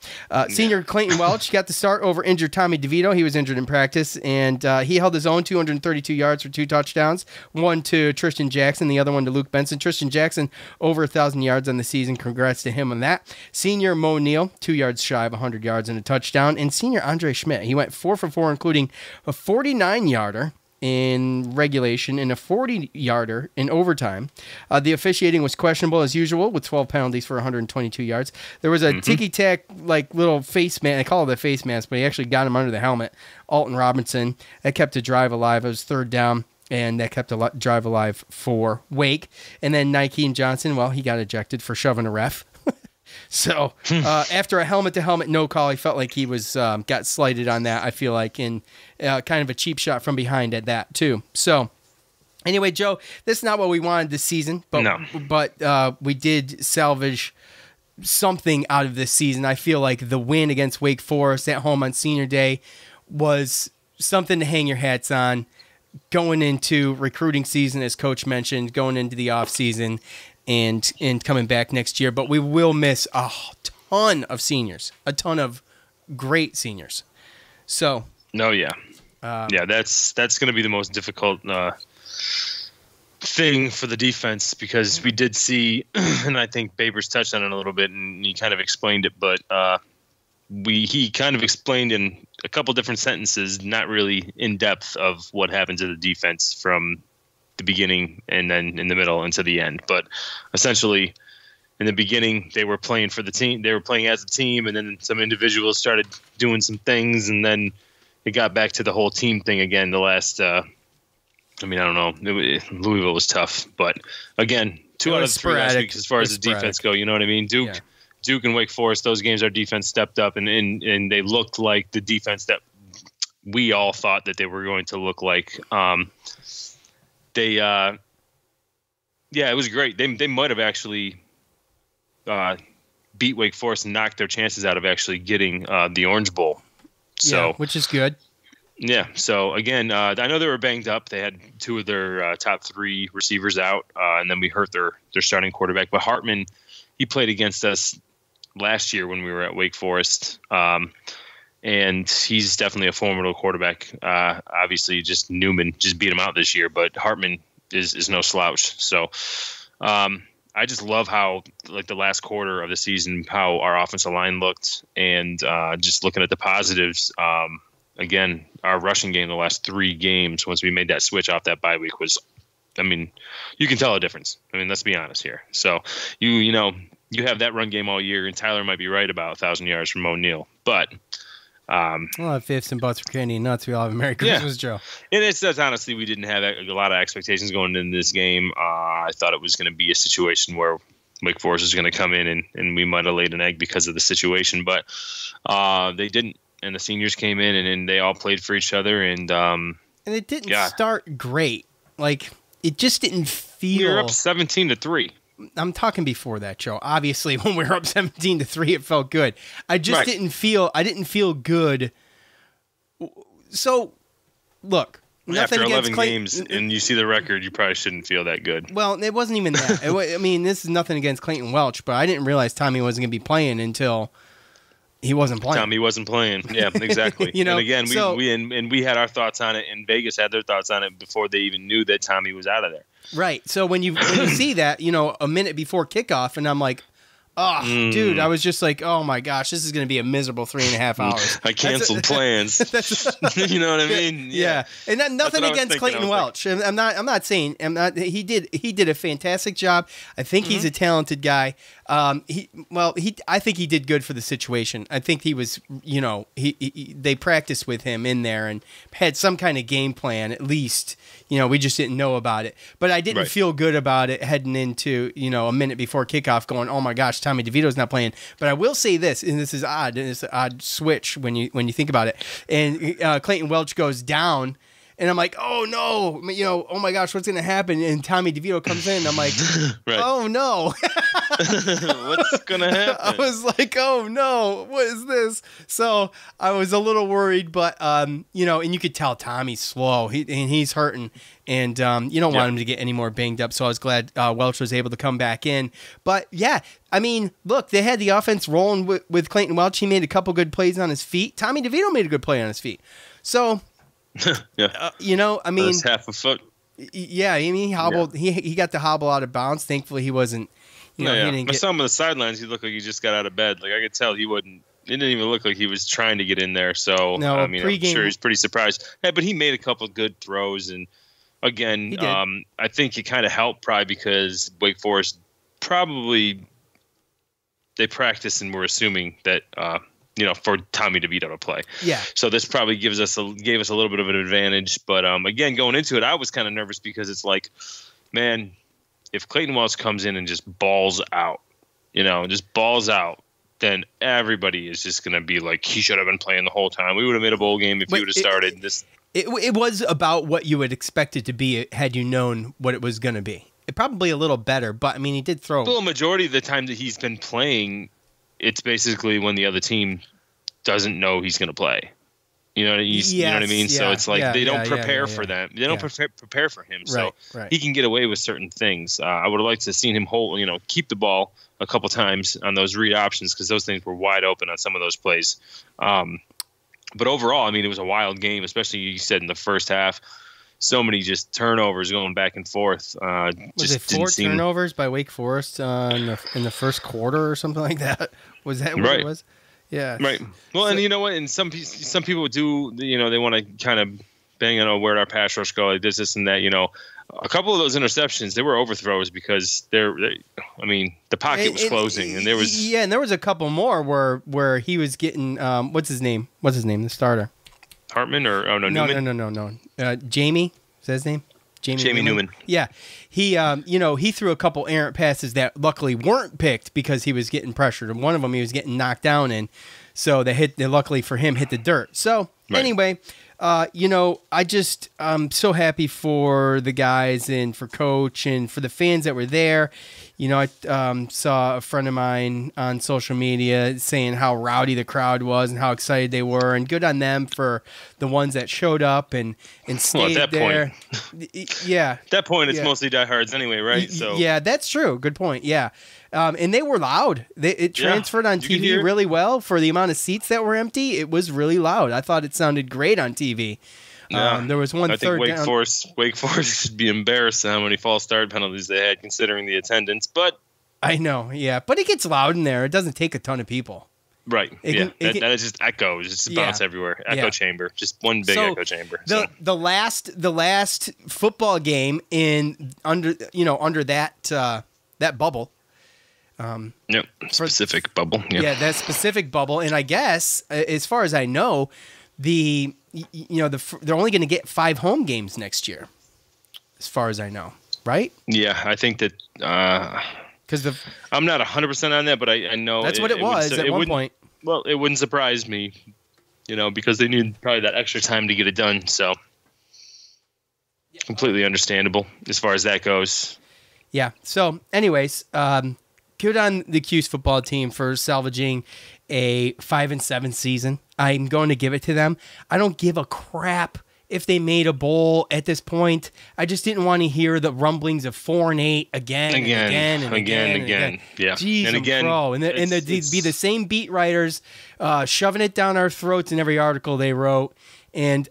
Senior Clayton Welch got the start over injured Tommy DeVito. He was injured in practice, and he held his own 232 yards for 2 touchdowns, one to Tristan Jackson, the other one to Luke Benson. Tristan Jackson over 1,000 yards on the season. Congrats to him on that. Senior Mo Neal, 2 yards shy of 100 yards and a touchdown. And senior Andre Schmidt, he went 4 for 4, including a 49-yarder in regulation and a 40-yarder in overtime. The officiating was questionable as usual with 12 penalties for 122 yards. There was a ticky-tack little face mask. I call it a face mask, but he actually got him under the helmet. Alton Robinson. That kept the drive alive. It was 3rd down, and that kept the drive alive for Wake. And then Nike and Johnson, well, he got ejected for shoving a ref. So after a helmet-to-helmet no call, he felt like he was got slighted on that, I feel like, and kind of a cheap shot from behind at that, too. So anyway, Joe, that's not what we wanted this season, but we did salvage something out of this season. I feel like the win against Wake Forest at home on Senior Day was something to hang your hats on going into recruiting season, as Coach mentioned, going into the offseason. And coming back next year, but we will miss a ton of seniors, a ton of great seniors. So, that's going to be the most difficult thing for the defense because we did see, and I think Babers touched on it a little bit, and he kind of explained it, but he kind of explained in a couple different sentences, not really in depth, of what happens to the defense from the beginning and then in the middle and to the end. But essentially in the beginning they were playing for the team, they were playing as a team, and then some individuals started doing some things, and then it got back to the whole team thing again. The last, I don't know. Louisville was tough, but again, 2 out of 3 last week as far as the defense go. You know what I mean? Duke and Wake Forest, those games, our defense stepped up, and they looked like the defense that we all thought that they were going to look like. It was great. They might have actually beat Wake Forest and knocked their chances out of actually getting the Orange Bowl. So, which is good. Yeah. So again, I know they were banged up. They had 2 of their top 3 receivers out, and then we hurt their starting quarterback. But Hartman, he played against us last year when we were at Wake Forest, and he's definitely a formidable quarterback. Obviously, just Newman just beat him out this year, but Hartman is no slouch. So I just love how, like, the last quarter of the season, how our offensive line looked, and just looking at the positives. Again, our rushing game the last 3 games, once we made that switch off that bye week, was, I mean, you can tell a difference. I mean, let's be honest here. So you have that run game all year, and Tyler might be right about 1,000 yards from O'Neal, but well, if ifs and buts for candy and nuts, we all have a Merry Christmas, Joe. And it's honestly, we didn't have a lot of expectations going into this game. I thought it was going to be a situation where Wake Forest was going to come in and we might have laid an egg because of the situation, but they didn't. And the seniors came in and they all played for each other, and it didn't start great. Like, it just didn't feel. We were up 17-3. I'm talking before that, Joe. Obviously, when we were up 17-3, it felt good. I just didn't feel. I didn't feel good. So, look. After 11 games, and you see the record, you probably shouldn't feel that good. Well, it wasn't even that. I mean, this is nothing against Clayton Welch, but I didn't realize Tommy wasn't going to be playing until he wasn't playing. Tommy wasn't playing. Yeah, exactly. And again, we had our thoughts on it, and Vegas had their thoughts on it before they even knew that Tommy was out of there. Right. So when you see that, a minute before kickoff, and I'm like, oh, dude, I was just like, oh my gosh, this is going to be a miserable 3.5 hours. I canceled plans. You know what I mean? Yeah. And nothing against Clayton Welch. I'm not saying he did a fantastic job. I think he's a talented guy. I think he did good for the situation. I think he was, they practiced with him in there and had some kind of game plan at least. We just didn't know about it. But I didn't feel good about it heading into, a minute before kickoff going, oh my gosh, Tommy DeVito's not playing. But I will say this, and this is odd, and it's an odd switch when you think about it. And Clayton Welch goes down, and I'm like, oh no, oh my gosh, what's going to happen? And Tommy DeVito comes in, and I'm like, oh no. What's going to happen? I was like, oh no, what is this? So I was a little worried, but, and you could tell Tommy's slow, he's hurting, and you don't want him to get any more banged up, so I was glad Welch was able to come back in. But yeah, I mean, look, they had the offense rolling with Clayton Welch. He made a couple good plays on his feet. Tommy DeVito made a good play on his feet. So, I mean, that's half a foot. Yeah, I mean, he hobbled. Yeah. He got the hobble out of bounds. Thankfully, he wasn't. He didn't I saw him on the sidelines. He looked like he just got out of bed. Like, I could tell he wouldn't. It didn't even look like he was trying to get in there. So no, I mean, I'm sure he's pretty surprised. Hey, but he made a couple of good throws, and again, I think it kind of helped probably because Wake Forest they practiced and were assuming that. For Tommy DeVito to play. Yeah. So this probably gave us a little bit of an advantage. But again, going into it, I was kind of nervous because it's like, man, if Clayton Welch comes in and just balls out, then everybody is just going to be like, he should have been playing the whole time. We would have made a bowl game if he would have started this. It was about what you would expect it to be had you known what it was going to be. It probably a little better, but I mean, he did throw. Well, a majority of the time that he's been playing, it's basically when the other team doesn't know he's going to play. You know what I mean? Yeah, so it's like they don't prepare for them. They don't prepare for him. So he can get away with certain things. I would have liked to have seen him keep the ball a couple times on those read options because those things were wide open on some of those plays. But overall, I mean, it was a wild game, especially you said in the first half. So many just turnovers going back and forth. Was it 4 turnovers by Wake Forest in the first quarter or something like that? Was that what it was? Yeah. Right. Well, and you know what? And some people do, they want to kind of bang on where'd our pass rush go, like this and that. A couple of those interceptions, they were overthrows because the pocket was closing, and there was and there was a couple more where he was getting what's his name, the starter. Hartman or Newman? No. Jamie, is that his name? Jamie Newman. Yeah. He he threw a couple errant passes that luckily weren't picked because he was getting pressured. And one of them he was getting knocked down in. So they luckily for him hit the dirt. So anyway, I'm so happy for the guys and for Coach and for the fans that were there. I saw a friend of mine on social media saying how rowdy the crowd was and how excited they were, and good on them for the ones that showed up and stayed there. Yeah. At that point, it's mostly diehards anyway, right? So yeah, that's true. Good point. Yeah. And they were loud. It transferred on TV really well for the amount of seats that were empty. It was really loud. I thought it sounded great on TV. Yeah. There was one I third think down. Wake Forest should be embarrassed at how many false start penalties they had, considering the attendance. But I know, yeah, but it gets loud in there. It doesn't take a ton of people. Right. That is just echoes. It's just bounce everywhere. Echo chamber. Just one big echo chamber. The last football game under that bubble. Specific bubble. Yep. Yeah, that specific bubble. And I guess, as far as I know, they're only going to get 5 home games next year, as far as I know, right? Yeah, I think that because I'm not 100% on that, but I know that's what it was at one point. Well, it wouldn't surprise me, because they need probably that extra time to get it done. So completely understandable as far as that goes. Yeah. So, anyways, good on the Cuse football team for salvaging a 5-7 season. I'm going to give it to them. I don't give a crap if they made a bowl at this point. I just didn't want to hear the rumblings of 4-8 again. Yeah. Jeez, and again, bro. And there'd be the same beat writers shoving it down our throats in every article they wrote. And,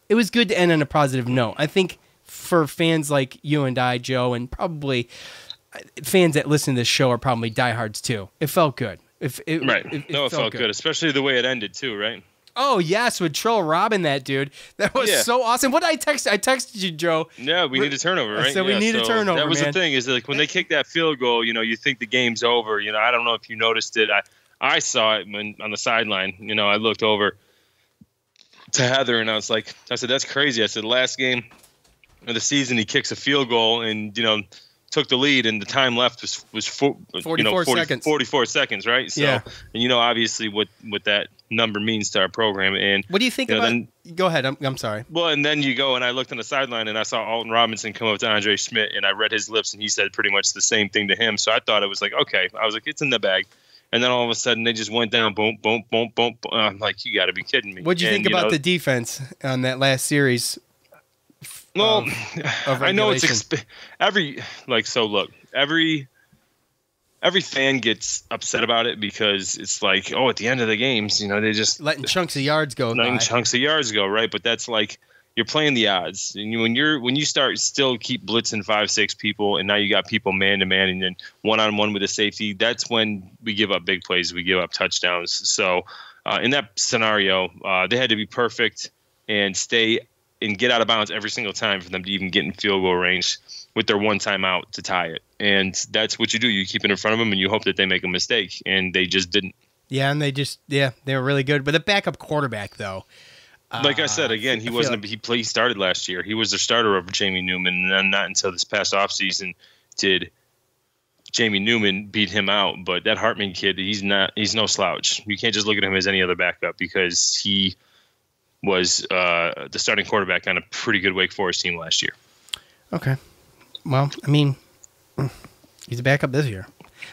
it was good to end on a positive note. I think for fans like you and I, Joe, and probably fans that listen to this show are probably diehards too. It felt good. It felt good, especially the way it ended too, right? Oh yes, with Trill robbing that dude. That was so awesome. What did I text? I texted you, Joe. Yeah, we need a turnover, right? So we need a turnover. That was the thing, is like when they kicked that field goal, you think the game's over. I don't know if you noticed it. I saw it when on the sideline. I looked over to Heather and I said, that's crazy. I said, last game of the season, he kicks a field goal and took the lead, and the time left was 44 seconds. 44 seconds, right? So, yeah. And obviously what that number means to our program. And what do you think about? Go ahead. I'm sorry. Well, and then you go and I looked on the sideline and I saw Alton Robinson come up to Andre Schmidt, and I read his lips, and he said pretty much the same thing to him. So I thought it was like, okay. I was like, it's in the bag. And then all of a sudden they just went down, boom, boom, boom, boom. I'm like, you got to be kidding me. What'd you think about the defense on that last series? Well, I know it's every fan gets upset about it because it's like, at the end of the games, they just letting chunks of yards go. Right? But that's like you're playing the odds, and when you start still keep blitzing 5-6 people, and now you got people man to man and then 1-on-1 with a safety. That's when we give up big plays, we give up touchdowns. So in that scenario, they had to be perfect and stay and get out of bounds every single time for them to even get in field goal range with their one timeout to tie it. And that's what you do. You keep it in front of them and you hope that they make a mistake, and they just didn't. Yeah, and they were really good. But the backup quarterback, though. Like I said, again, he started last year. He was the starter over Jamie Newman, and then not until this past offseason did Jamie Newman beat him out. But that Hartman kid, he's no slouch. You can't just look at him as any other backup, because he was the starting quarterback on a pretty good Wake Forest team last year. Okay. Well, I mean, he's a backup this year.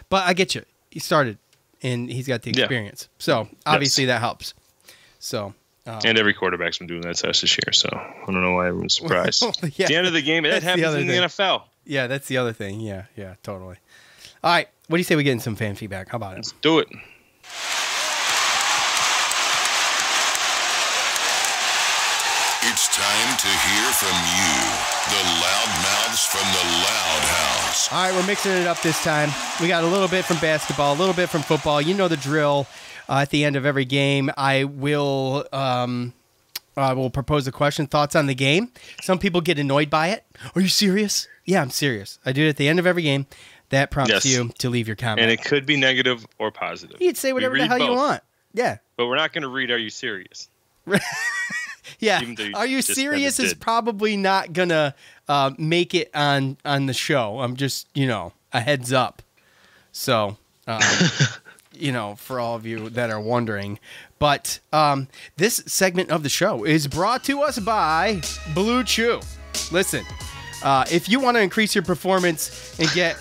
But I get you. He started, and he's got the experience. So, obviously, that helps. So, and every quarterback's been doing that test this year, so I don't know why everyone's surprised. At the end of the game, that happens in the NFL. Yeah, that's the other thing. Yeah, totally. All right. What do you say we get in some fan feedback? How about it? Let's do it. It's time to hear from you, the loudmouths from the Loud House. All right, we're mixing it up this time. We got a little bit from basketball, a little bit from football. You know the drill. At the end of every game, I will propose a question. Thoughts on the game? Some people get annoyed by it. Are you serious? Yeah, I'm serious. I do it at the end of every game. That prompts you to leave your comment. And it could be negative or positive. You'd say whatever the hell you want. Yeah. But we're not going to read Are You Serious? Yeah. Even though you Are You just Serious kinda is did. probably not going to make it on the show. I'm just, a heads up. So, for all of you that are wondering. But this segment of the show is brought to us by Blue Chew. Listen, if you want to increase your performance and get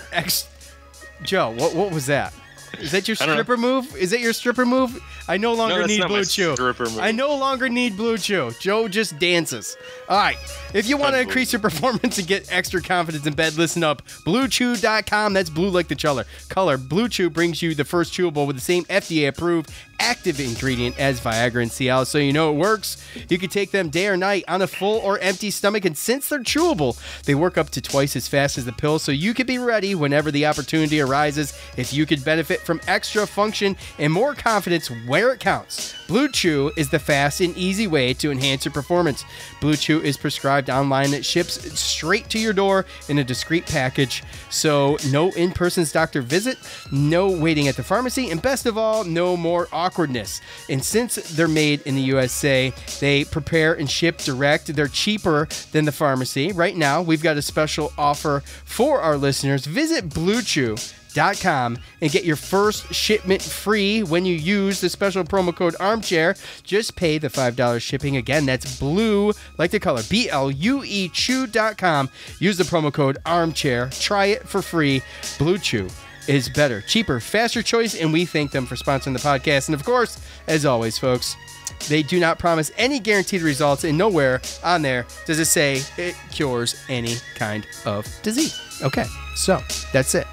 Joe, what was that? Is that your stripper move? Is that your stripper move? I no longer need Blue Chew. I no longer need Blue Chew. Joe just dances. All right. If you want to increase your performance and get extra confidence in bed, listen up. BlueChew.com. That's blue like the color. Blue Chew brings you the first chewable with the same FDA-approved active ingredient as Viagra and Cialis, so you know it works. You can take them day or night on a full or empty stomach, and since they're chewable, they work up to twice as fast as the pill, so you can be ready whenever the opportunity arises. If you could benefit from extra function and more confidence where it counts, Blue Chew is the fast and easy way to enhance your performance. Blue Chew is prescribed online. It ships straight to your door in a discreet package, so no in-person doctor visit, no waiting at the pharmacy, and best of all, no more awkwardness. And since they're made in the USA, they prepare and ship direct. They're cheaper than the pharmacy. Right now, we've got a special offer for our listeners. Visit BlueChew.com and get your first shipment free when you use the special promo code armchair. Just pay the $5 shipping. Again, that's blue like the color, BLUE chew.com. Use the promo code armchair. Try it for free. Blue Chew is better, cheaper, faster choice, and we thank them for sponsoring the podcast. And of course, as always, folks, they do not promise any guaranteed results, and nowhere on there does it say it cures any kind of disease. Okay, so that's it.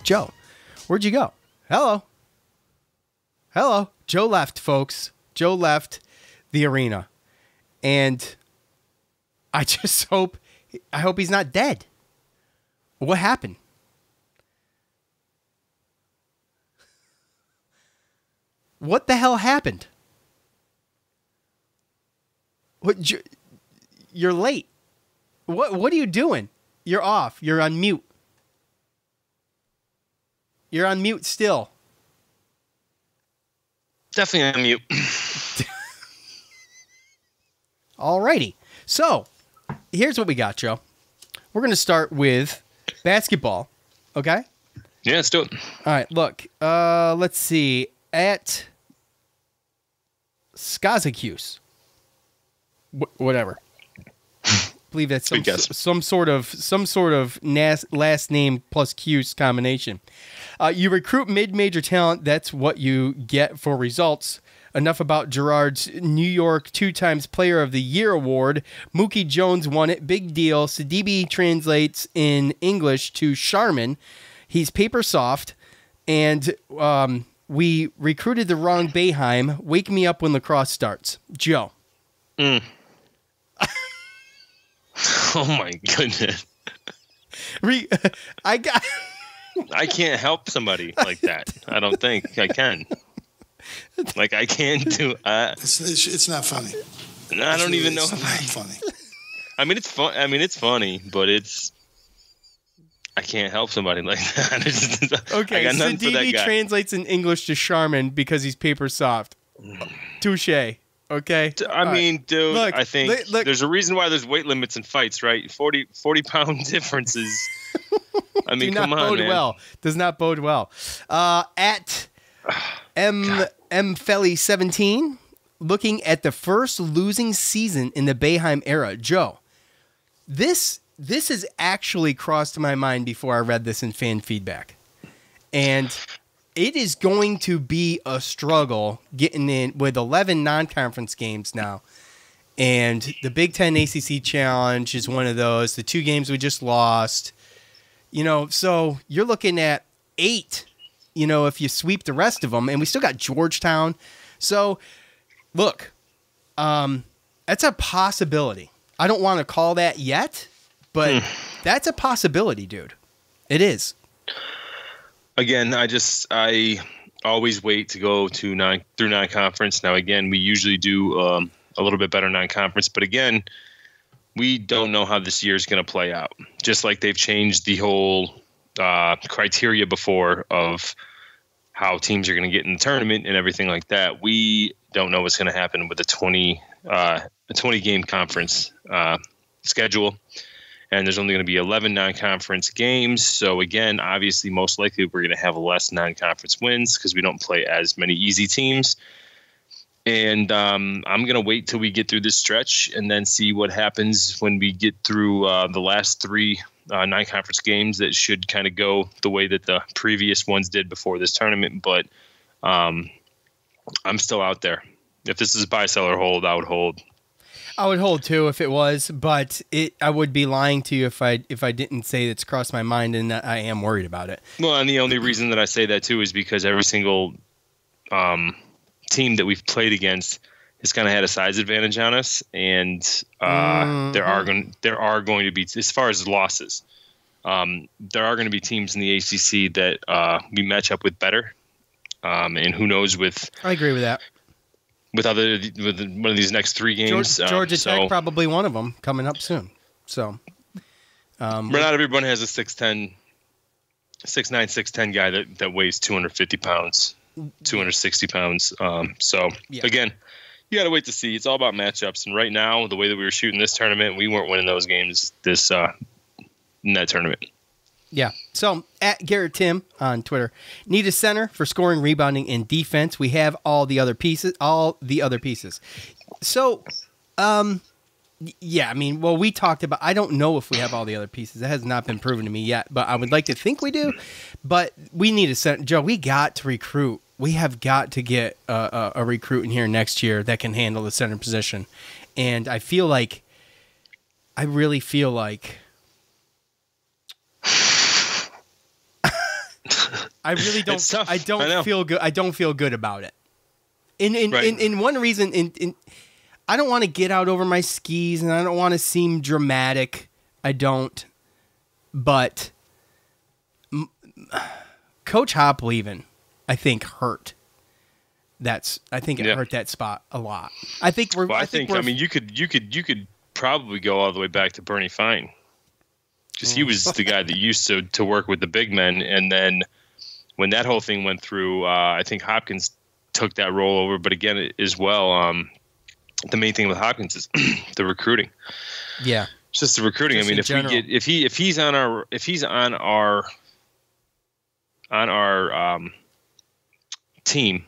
Joe, where'd you go? Hello. Joe left, folks. Joe left the arena. And I just hope he's not dead. What happened? What the hell happened? You're late. What are you doing? You're off. You're on mute. You're on mute still. Definitely on mute. Alrighty. So, here's what we got, Joe. We're going to start with basketball. Okay? Yeah, let's do it. All right, look. Let's see. At Syracuse. Whatever. I believe that's some sort of last name plus Cuse combination. You recruit mid-major talent. That's what you get for results. Enough about Gerard's New York 2 times Player of the Year award. Mookie Jones won it. Big deal. Sidibe translates in English to Charmin. He's paper soft. And we recruited the wrong Boeheim. Wake me up when lacrosse starts. Joe. Oh my goodness. I can't help somebody like that. I don't think I can. Like I can't do. It's not funny. I don't even know. It's not funny. I mean, it's fun. I mean, it's funny, but I can't help somebody like that. Okay, so DB translates in English to Charmin because he's paper soft. Touche. Okay. I mean, dude, look, I think there's a reason why there's weight limits in fights, right? 40-pound differences. I mean, come on, man. Does not bode well. At Felly 17, looking at the first losing season in the Boeheim era. Joe, this has actually crossed my mind before I read this in fan feedback. And it is going to be a struggle getting in with 11 non-conference games now. And the Big Ten ACC Challenge is one of those. The 2 games we just lost. So you're looking at 8, if you sweep the rest of them. And we still got Georgetown. So, look, that's a possibility. I don't want to call that yet, but that's a possibility, dude. It is. Again, I always wait to go through non-conference. Now, again, we usually do a little bit better non-conference, but again, we don't know how this year is going to play out. Just like they've changed the whole criteria before of how teams are going to get in the tournament and everything like that. We don't know what's going to happen with a 20 game conference schedule. And there's only going to be 11 non-conference games. So again, obviously, most likely we're going to have less non-conference wins because we don't play as many easy teams. And I'm going to wait till we get through this stretch and then see what happens when we get through the last 3 non-conference games. That should kind of go the way that the previous ones did before this tournament. But I'm still out there. If this is a buy, sell, or hold, I would hold. I would hold too if it was, but I would be lying to you if I didn't say it's crossed my mind and that I am worried about it. Well, and the only reason that I say that too is because every single team that we've played against has kind of had a size advantage on us, and there are going to be, as far as losses, there are going to be teams in the ACC that we match up with better, and who knows with. I agree with that. With one of these next 3 games, Georgia Tech probably one of them coming up soon. So, but not everyone has a 6'9", 6'10" guy that weighs 250 pounds, 260 pounds. Again, you got to wait to see. It's all about matchups. And right now, the way that we were shooting this tournament, we weren't winning those games in that tournament. Yeah. So at Garrett Tim on Twitter, need a center for scoring, rebounding, and defense. We have all the other pieces. So, yeah. I mean, well, we talked about. I don't know if we have all the other pieces. That has not been proven to me yet. But I would like to think we do. But we need a center. Joe, we got to recruit. We have got to get a recruit in here next year that can handle the center position. And I really feel like. I really don't. I don't feel good. I don't feel good about it. In one reason, I don't want to get out over my skis, and I don't want to seem dramatic. I don't. But Coach Hop leaving, I think hurt. I think it hurt that spot a lot. I think we're. Well, I mean, you could probably go all the way back to Bernie Fine, because he was the guy that used to work with the big men, and then. When that whole thing went through, I think Hopkins took that role over. But again, as well, the main thing with Hopkins is the recruiting. Yeah, it's just the recruiting. Just I mean, if he's on our team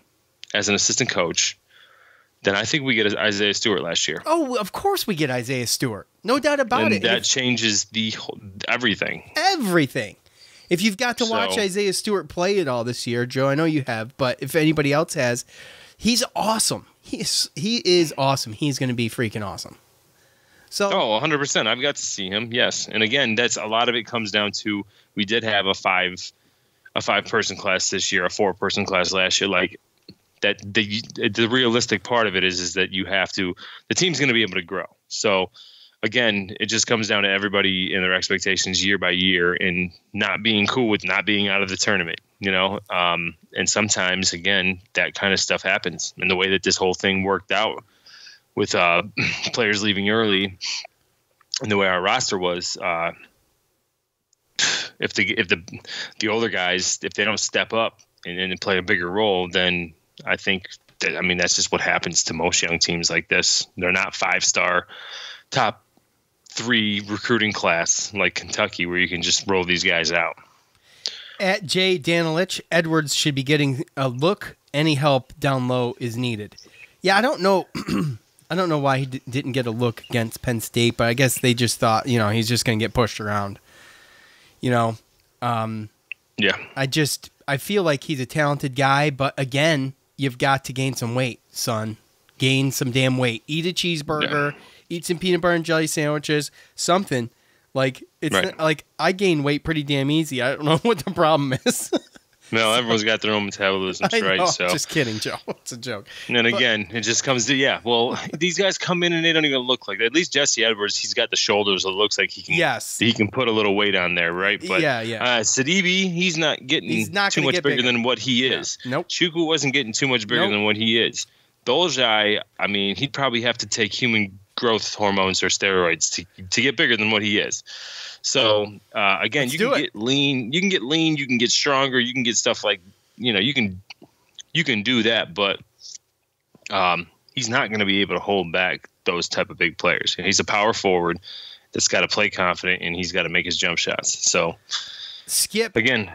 as an assistant coach, then I think we get Isaiah Stewart last year. Oh, of course we get Isaiah Stewart, no doubt about it. That changes everything. Everything. If you've got to watch Isaiah Stewart play it all this year, Joe, I know you have, but if anybody else has, he's awesome. He is awesome. He's going to be freaking awesome. So 100%. I've got to see him. Yes. And again, that's a lot of it comes down to, we did have a 5-person class this year, a 4-person class last year. Like that, the realistic part of it is that the team's going to be able to grow. So, again, it just comes down to everybody and their expectations year by year and not being cool with not being out of the tournament, and sometimes, again, that kind of stuff happens. And the way that this whole thing worked out with players leaving early and the way our roster was, if the older guys, if they don't step up and play a bigger role, then I think that's just what happens to most young teams like this. They're not 5-star top 3 recruiting class like Kentucky, where you can just roll these guys out. At Jay Danilich, Edwards should be getting a look. Any help down low is needed. Yeah, I don't know. I don't know why he didn't get a look against Penn State, but I guess they just thought, he's just going to get pushed around. Yeah. I feel like he's a talented guy, but again, you've got to gain some weight, son. Gain some damn weight. Eat a cheeseburger. Yeah. Eat some peanut butter and jelly sandwiches, something. Like, it's not, like, I gain weight pretty damn easy. I don't know what the problem is. No, everyone's got their own metabolisms, right? So just kidding, Joe. It's a joke. And again, it just comes to these guys come in and they don't even look like that. At least Jesse Edwards, he's got the shoulders. It looks like he can put a little weight on there, right? But Sidibe, he's not getting too much bigger than what he is. Yeah. Nope. Chuku wasn't getting too much bigger than what he is. Dolzai, he'd probably have to take human growth hormones or steroids to get bigger than what he is. So again, you can get lean, you can get stronger, you can get stuff like you can do that, but he's not going to be able to hold back those type of big players. He's a power forward that's got to play confident, and he's got to make his jump shots. So, Skip. Again.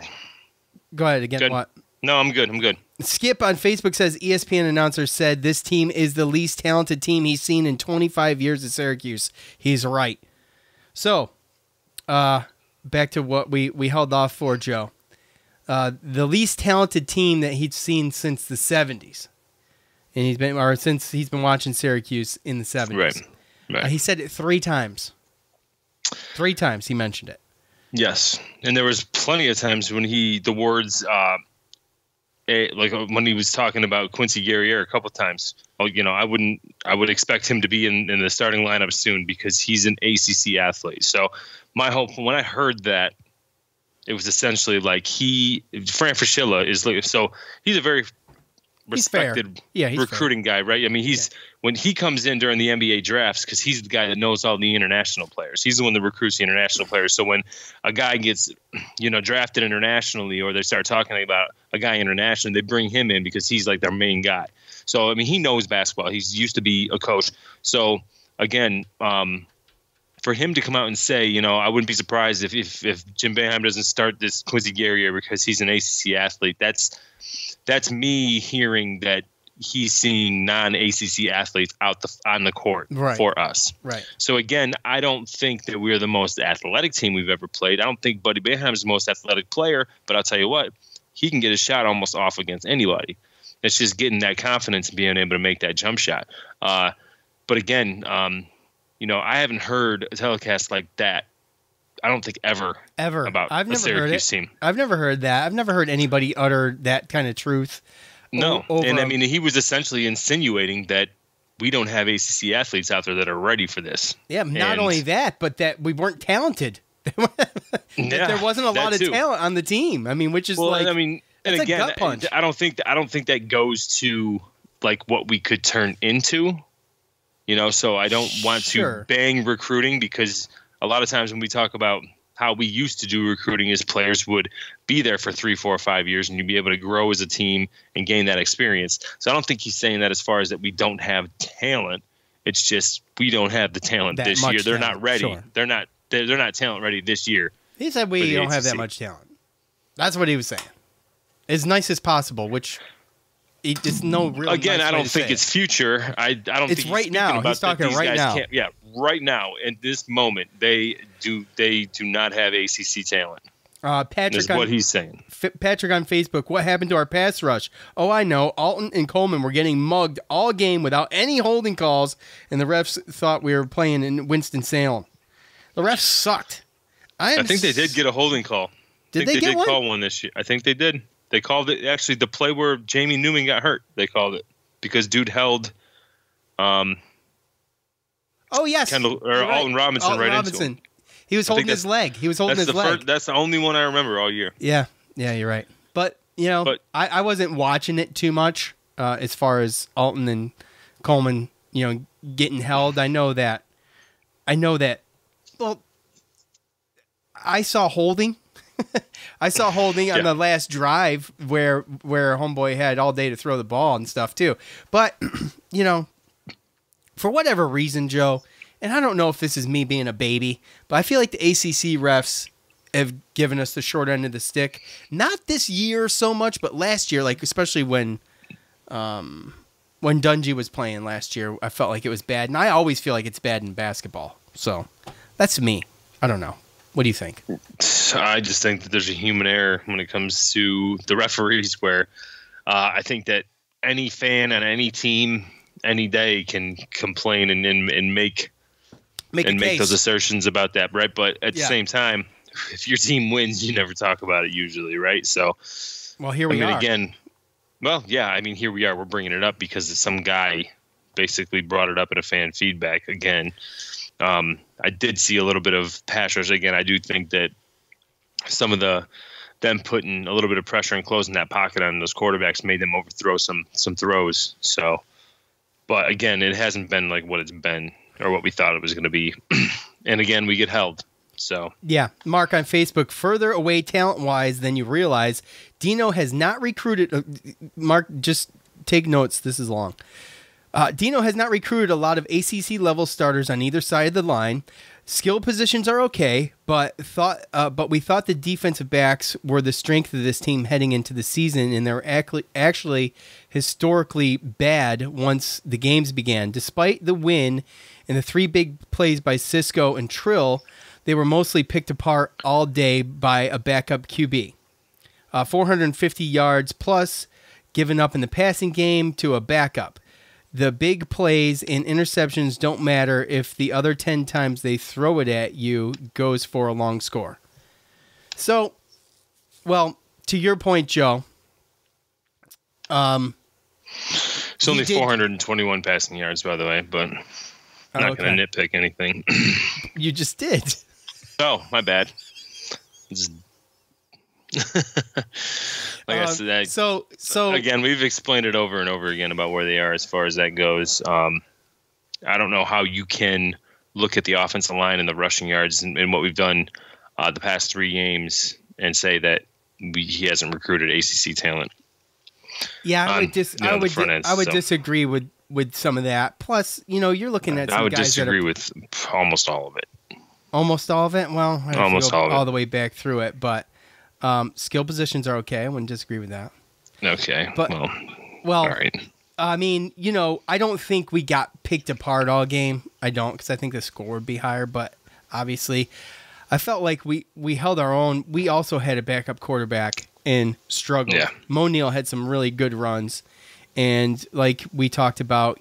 Go ahead. Again, good. what? No, I'm good. Skip on Facebook says ESPN announcer said this team is the least talented team he's seen in 25 years at Syracuse. He's right. So, back to what we held off for, Joe. The least talented team that he'd seen since the 70s. And since he's been watching Syracuse in the 70s. Right. He said it 3 times. 3 times he mentioned it. Yes. And there was plenty of times when the words like when he was talking about Quincy Guerriere a couple of times. I would expect him to be in the starting lineup soon because he's an ACC athlete. So my hope when I heard that, it was essentially like Fran Fraschilla is like, so he's a very respected recruiting guy, right? I mean, when he comes in during the NBA drafts, because he's the guy that knows all the international players. He's the one that recruits the international players. So when a guy gets, drafted internationally, or they start talking about a guy internationally, they bring him in because he's like their main guy. So, I mean, he knows basketball. He's used to be a coach. So, again, for him to come out and say, I wouldn't be surprised if Jim Boeheim doesn't start this Quincy Guerriere because he's an ACC athlete. That's me hearing that he's seeing non-ACC athletes on the court for us. Right. So, again, I don't think that we're the most athletic team we've ever played. I don't think Buddy Boeheim is the most athletic player, but I'll tell you what, he can get a shot almost off against anybody. It's just getting that confidence and being able to make that jump shot. But, again, I haven't heard a telecast like that. I don't think ever about a Syracuse team. I've never heard that. I've never heard anybody utter that kind of truth. No, and I mean, he was essentially insinuating that we don't have ACC athletes out there that are ready for this. Yeah, not only that, but that we weren't talented. There wasn't a lot of talent on the team. I mean, which is and again, a gut punch. I don't think that goes to like what we could turn into. So I don't want to bang recruiting because a lot of times when we talk about how we used to do recruiting is players would be there for 3, 4, 5 years and you'd be able to grow as a team and gain that experience. So I don't think he's saying that as far as that we don't have talent. It's just we don't have the talent this year. They're not ready. Sure. They're not talent ready this year. He said we don't have that much talent. That's what he was saying. As nice as possible, which it's no real. Again, nice I don't think it's future. I don't it's think right now. He's talking right now. Yeah, right now in this moment, they do not have ACC talent. Patrick, is what he's saying. Patrick on Facebook, what happened to our pass rush? Oh, I know. Alton and Coleman were getting mugged all game without any holding calls, and the refs thought we were playing in Winston-Salem. The refs sucked. I think they did get a holding call. Did they get one? Call one this year. I think they did. They called it actually the play where Jamie Newman got hurt. They called it because dude held. Oh yes, Alton Robinson into him. He was holding his leg. That's the only one I remember all year. Yeah, you're right. But I wasn't watching it too much as far as Alton and Coleman, getting held. I know that. Well, I saw holding. On the last drive where homeboy had all day to throw the ball and stuff too. But, for whatever reason, Joe, and I don't know if this is me being a baby, but I feel like the ACC refs have given us the short end of the stick. Not this year so much, but last year, like especially when Dungy was playing last year, I felt like it was bad. And I always feel like it's bad in basketball. So that's me. I don't know. What do you think? I just think that there's a human error when it comes to the referees where I think that any fan on any team any day can complain and make those assertions about that, right? But at the same time, if your team wins, you never talk about it usually, right? So, here we are. Again, here we are. We're bringing it up because some guy basically brought it up in a fan feedback again. I did see a little bit of pass rush. Again, I do think that some of them putting a little bit of pressure and closing that pocket on those quarterbacks made them overthrow some throws. So, but again, it hasn't been like what it's been or what we thought it was going to be. And again, we get held. So yeah, Mark on Facebook, further away talent-wise than you realize, Dino has not recruited. Mark, just take notes. This is long. Dino has not recruited a lot of ACC level starters on either side of the line. Skill positions are okay, but we thought the defensive backs were the strength of this team heading into the season, and they're actually historically bad once the games began. Despite the win and the 3 big plays by Cisco and Trill, they were mostly picked apart all day by a backup QB. 450 yards plus given up in the passing game to a backup. The big plays and interceptions don't matter if the other 10 times they throw it at you goes for a long score. So, well, to your point, Joe. It's only 421 passing yards, by the way, but I'm not going to nitpick anything. You just did. Oh, my bad. Like I said, so again, we've explained it over and over again about where they are as far as that goes. I don't know how you can look at the offensive line and the rushing yards and what we've done the past 3 games and say that he hasn't recruited ACC talent. Yeah, I would disagree with some of that. Plus, you're looking at some guys I would disagree with almost all of it. Almost all of it? Well, I almost go all of it. All the way back through it, but skill positions are okay. I wouldn't disagree with that. Okay. But, well, all right. I mean, I don't think we got picked apart all game. I don't, because I think the score would be higher. But obviously, I felt like we held our own. We also had a backup quarterback and struggled. Yeah. Mo Neal had some really good runs. And like we talked about,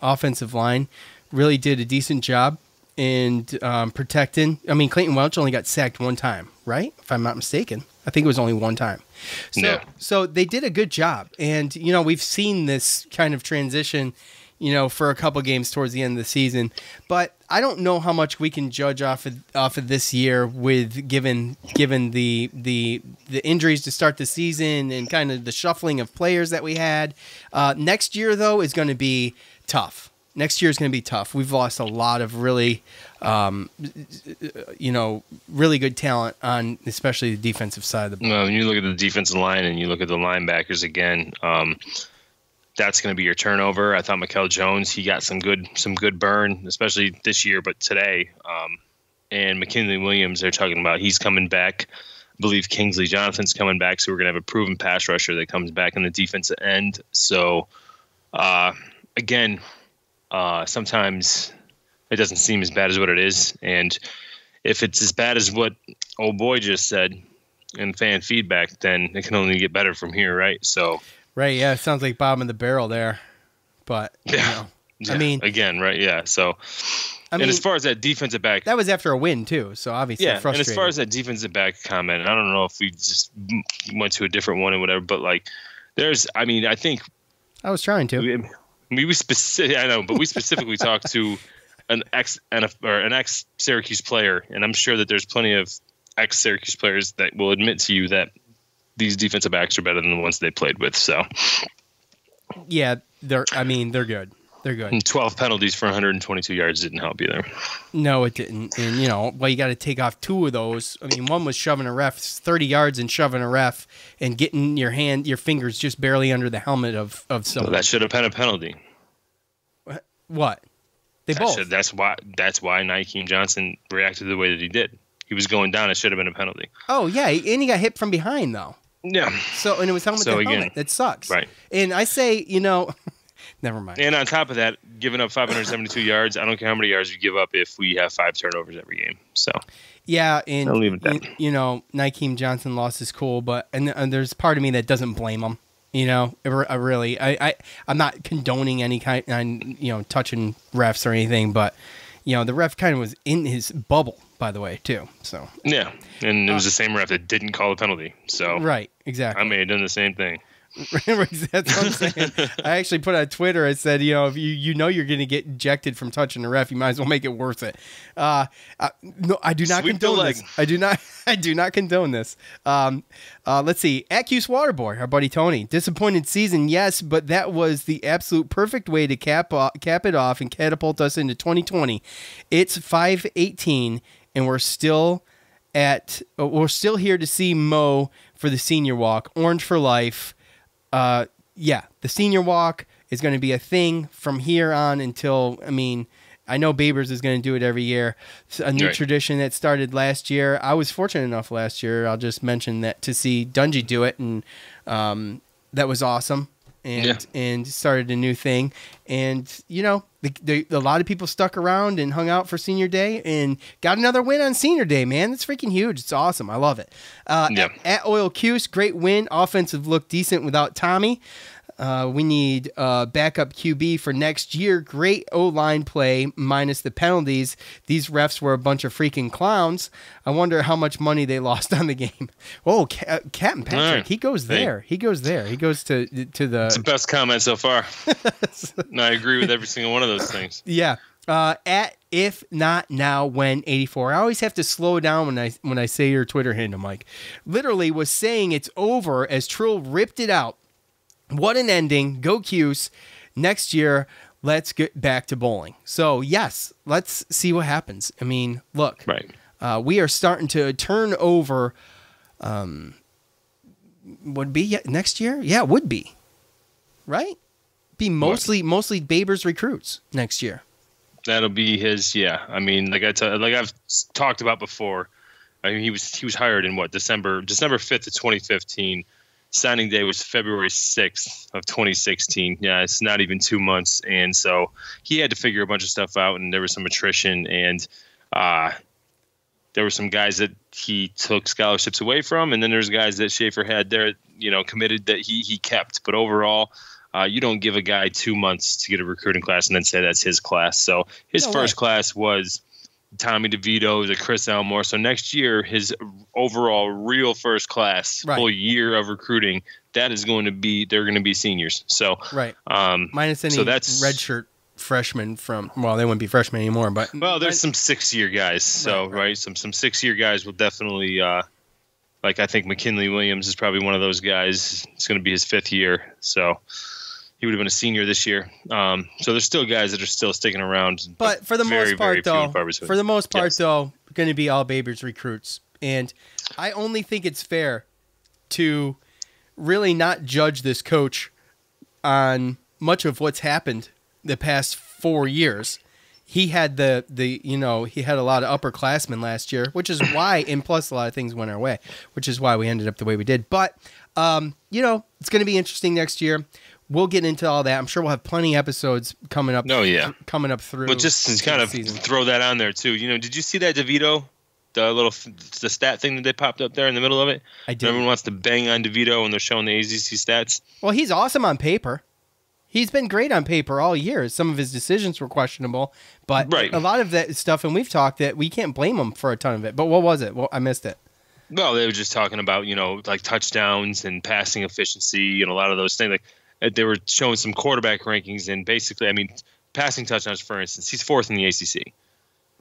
offensive line really did a decent job in protecting. I mean, Clayton Welch only got sacked 1 time, right? If I'm not mistaken. I think it was only 1 time. So they did a good job. And, we've seen this kind of transition, for a couple games towards the end of the season. But I don't know how much we can judge off of this year with given the injuries to start the season and kind of the shuffling of players that we had. Next year, though, is going to be tough. Next year is going to be tough. We've lost a lot of really, really good talent on especially the defensive side of the ball. Well, when you look at the defensive line and you look at the linebackers again, that's going to be your turnover. I thought Mikel Jones, he got some good burn, especially this year, but today. And McKinley Williams, they're talking about he's coming back. I believe Kingsley Jonathan's coming back, so we're going to have a proven pass rusher that comes back in the defensive end. So, again, sometimes it doesn't seem as bad as what it is. And if it's as bad as what old boy just said in fan feedback, then it can only get better from here, right? So, right, yeah, it sounds like bottom of the barrel there. But, yeah. I mean, again, right, yeah. So, and as far as that defensive back, that was after a win too, so obviously frustrating. And as far as that defensive back comment, I don't know if we just went to a different one or whatever, but like, I think I was trying to. We specifically talked to an ex Syracuse player, and I'm sure that there's plenty of ex Syracuse players that will admit to you that these defensive backs are better than the ones they played with. So, yeah, they're good. They're good. And 12 penalties for 122 yards didn't help either. No, it didn't. And you got to take off 2 of those. I mean, one was shoving a ref 30 yards and shoving a ref and getting your fingers just barely under the helmet of someone. Well, that should have been a penalty. What? Both. That's why Nykeem Johnson reacted the way that he did. He was going down. It should have been a penalty. Oh yeah, and he got hit from behind though. Yeah. So and it was helmet to helmet. That sucks. Right. And I say, never mind. And on top of that, giving up 572 yards, I don't care how many yards you give up if we have 5 turnovers every game. So yeah, and I'll leave it at that. Nykeem Johnson lost his cool, but and there's part of me that doesn't blame him. Really, I'm not condoning any kind, touching refs or anything, but the ref kind of was in his bubble, by the way, too. So yeah, and it was the same ref that didn't call a penalty. So right, exactly. I may have done the same thing. That's what I'm saying. I actually put on Twitter, I said, if you're going to get ejected from touching the ref, you might as well make it worth it. No, I do not condone this. I do not condone this. Let's see. At Cuse Waterboy, our buddy Tony. Disappointed season, yes, but that was the absolute perfect way to cap it off and catapult us into 2020. It's 5-18, and we're still here to see Mo for the senior walk. Orange for life. The senior walk is going to be a thing from here on until, I know Babers is going to do it every year. It's a new tradition that started last year. I was fortunate enough last year, I'll just mention that, to see Dungy do it, and that was awesome. And started a new thing. And, a lot of people stuck around and hung out for senior day and got another win on senior day, man. That's freaking huge. It's awesome. I love it. At Oil Cuse, great win. Offensive looked decent without Tommy. We need backup QB for next year. Great O-line play minus the penalties. These refs were a bunch of freaking clowns. I wonder how much money they lost on the game. Oh, Captain Patrick, he goes there. He goes there. He goes to the... It's the best comment so far. No, I agree with every single one of those things. Yeah. At If Not Now When 84. I always have to slow down when I say your Twitter handle, Mike. Literally was saying it's over as Trill ripped it out. What an ending. Go Cuse. Next year, let's get back to bowling. So, yes, let's see what happens. Look. Right. We are starting to turn over. Would be next year? Yeah, it would be. Right? Be mostly Babers recruits next year. That'll be his, yeah. Like I've talked about before. He was hired in December 5th of 2015. Signing day was February 6th of 2016. Yeah, it's not even 2 months. And so he had to figure a bunch of stuff out, and there was some attrition, and there were some guys that he took scholarships away from, and then there's guys that Schaefer had there, committed that he kept. But overall, you don't give a guy 2 months to get a recruiting class and then say that's his class. So his first class was Tommy DeVito, the Chris Elmore. So next year, his overall real first class, full year of recruiting, they're going to be seniors. So minus any redshirt freshmen from, they wouldn't be freshmen anymore, but there's some 6-year guys. So some 6-year guys will definitely I think McKinley Williams is probably one of those guys. It's going to be his 5th year. So he would have been a senior this year. So there's still guys that are still sticking around. But for the most part, though, going to be all Babers recruits. And I only think it's fair to really not judge this coach on much of what's happened the past 4 years. He had he had a lot of upperclassmen last year, which is why, and plus a lot of things went our way, which is why we ended up the way we did. But, it's going to be interesting next year. We'll get into all that. I'm sure we'll have plenty of episodes coming up. Oh, yeah. Coming up through. But just to kind of throw that on there, too. Did you see that DeVito? The stat thing that they popped up there in the middle of it? I did. Everyone wants to bang on DeVito when they're showing the ACC stats. Well, he's awesome on paper. He's been great on paper all year. Some of his decisions were questionable, but a lot of that stuff, and we've talked that we can't blame him for a ton of it. But what was it? Well, I missed it. Well, they were just talking about, like touchdowns and passing efficiency and a lot of those things. They were showing some quarterback rankings, and basically, passing touchdowns, for instance, he's 4th in the ACC.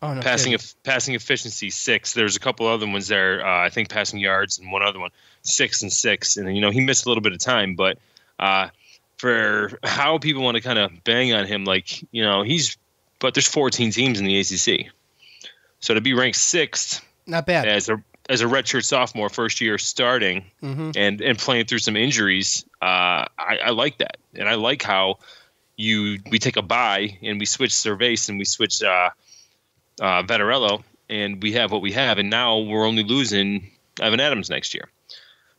Oh, no. Passing efficiency, 6th. There's a couple other ones there. I think passing yards and one other one, 6 and 6. And then, he missed a little bit of time, but for how people want to kind of bang on him, but there's 14 teams in the ACC. So to be ranked 6th, not bad. As a redshirt sophomore, first year starting, and playing through some injuries, I like that, and I like how we take a bye and we switch Cervase and we switch Vettorello, and we have what we have, and now we're only losing Evan Adams next year.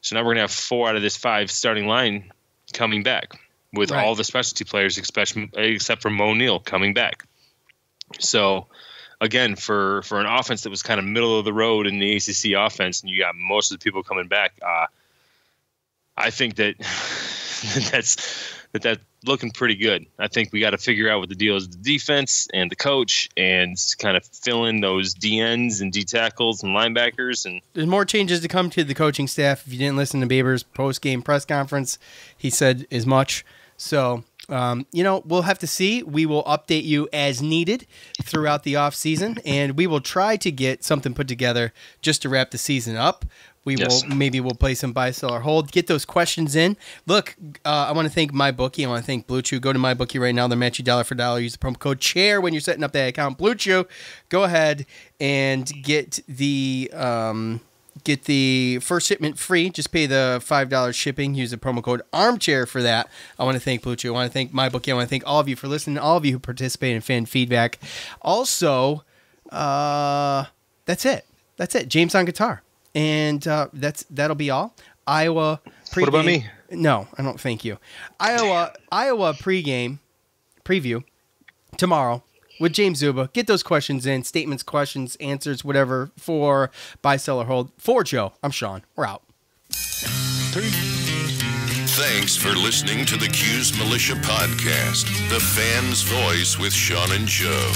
So now we're gonna have 4 out of this 5 starting line coming back with all the specialty players, except for Mo Neal coming back. So. Again, for an offense that was kind of middle of the road in the ACC offense, and you got most of the people coming back, I think that's looking pretty good. I think we got to figure out what the deal is with the defense and the coach, and kind of fill in those DNs and D tackles and linebackers. And there's more changes to come to the coaching staff. If you didn't listen to Babers' post-game press conference, he said as much. So We'll have to see. We will update you as needed throughout the off season, and we will try to get something put together just to wrap the season up. We'll play some buy, sell, or hold. Get those questions in. Look, I want to thank MyBookie. I want to thank Blue Chew. Go to MyBookie right now. They'll match you dollar for dollar. Use the promo code CHAIR when you're setting up that account. Blue Chew, go ahead and get the first shipment free. Just pay the $5 shipping. Use the promo code ARMCHAIR for that. I want to thank Blue Chew. I want to thank MyBookie. I want to thank all of you for listening, all of you who participate in fan feedback. Also, that's it. James on guitar. And that'll be all. Iowa pregame. What about me? No, I don't thank you. Iowa pregame preview tomorrow with James Zuba. Get those questions in, statements, questions, answers, whatever, for buy, sell, or hold. For Joe, I'm Sean. We're out. Thanks for listening to the Cuse Militia Podcast, the fan's voice with Sean and Joe.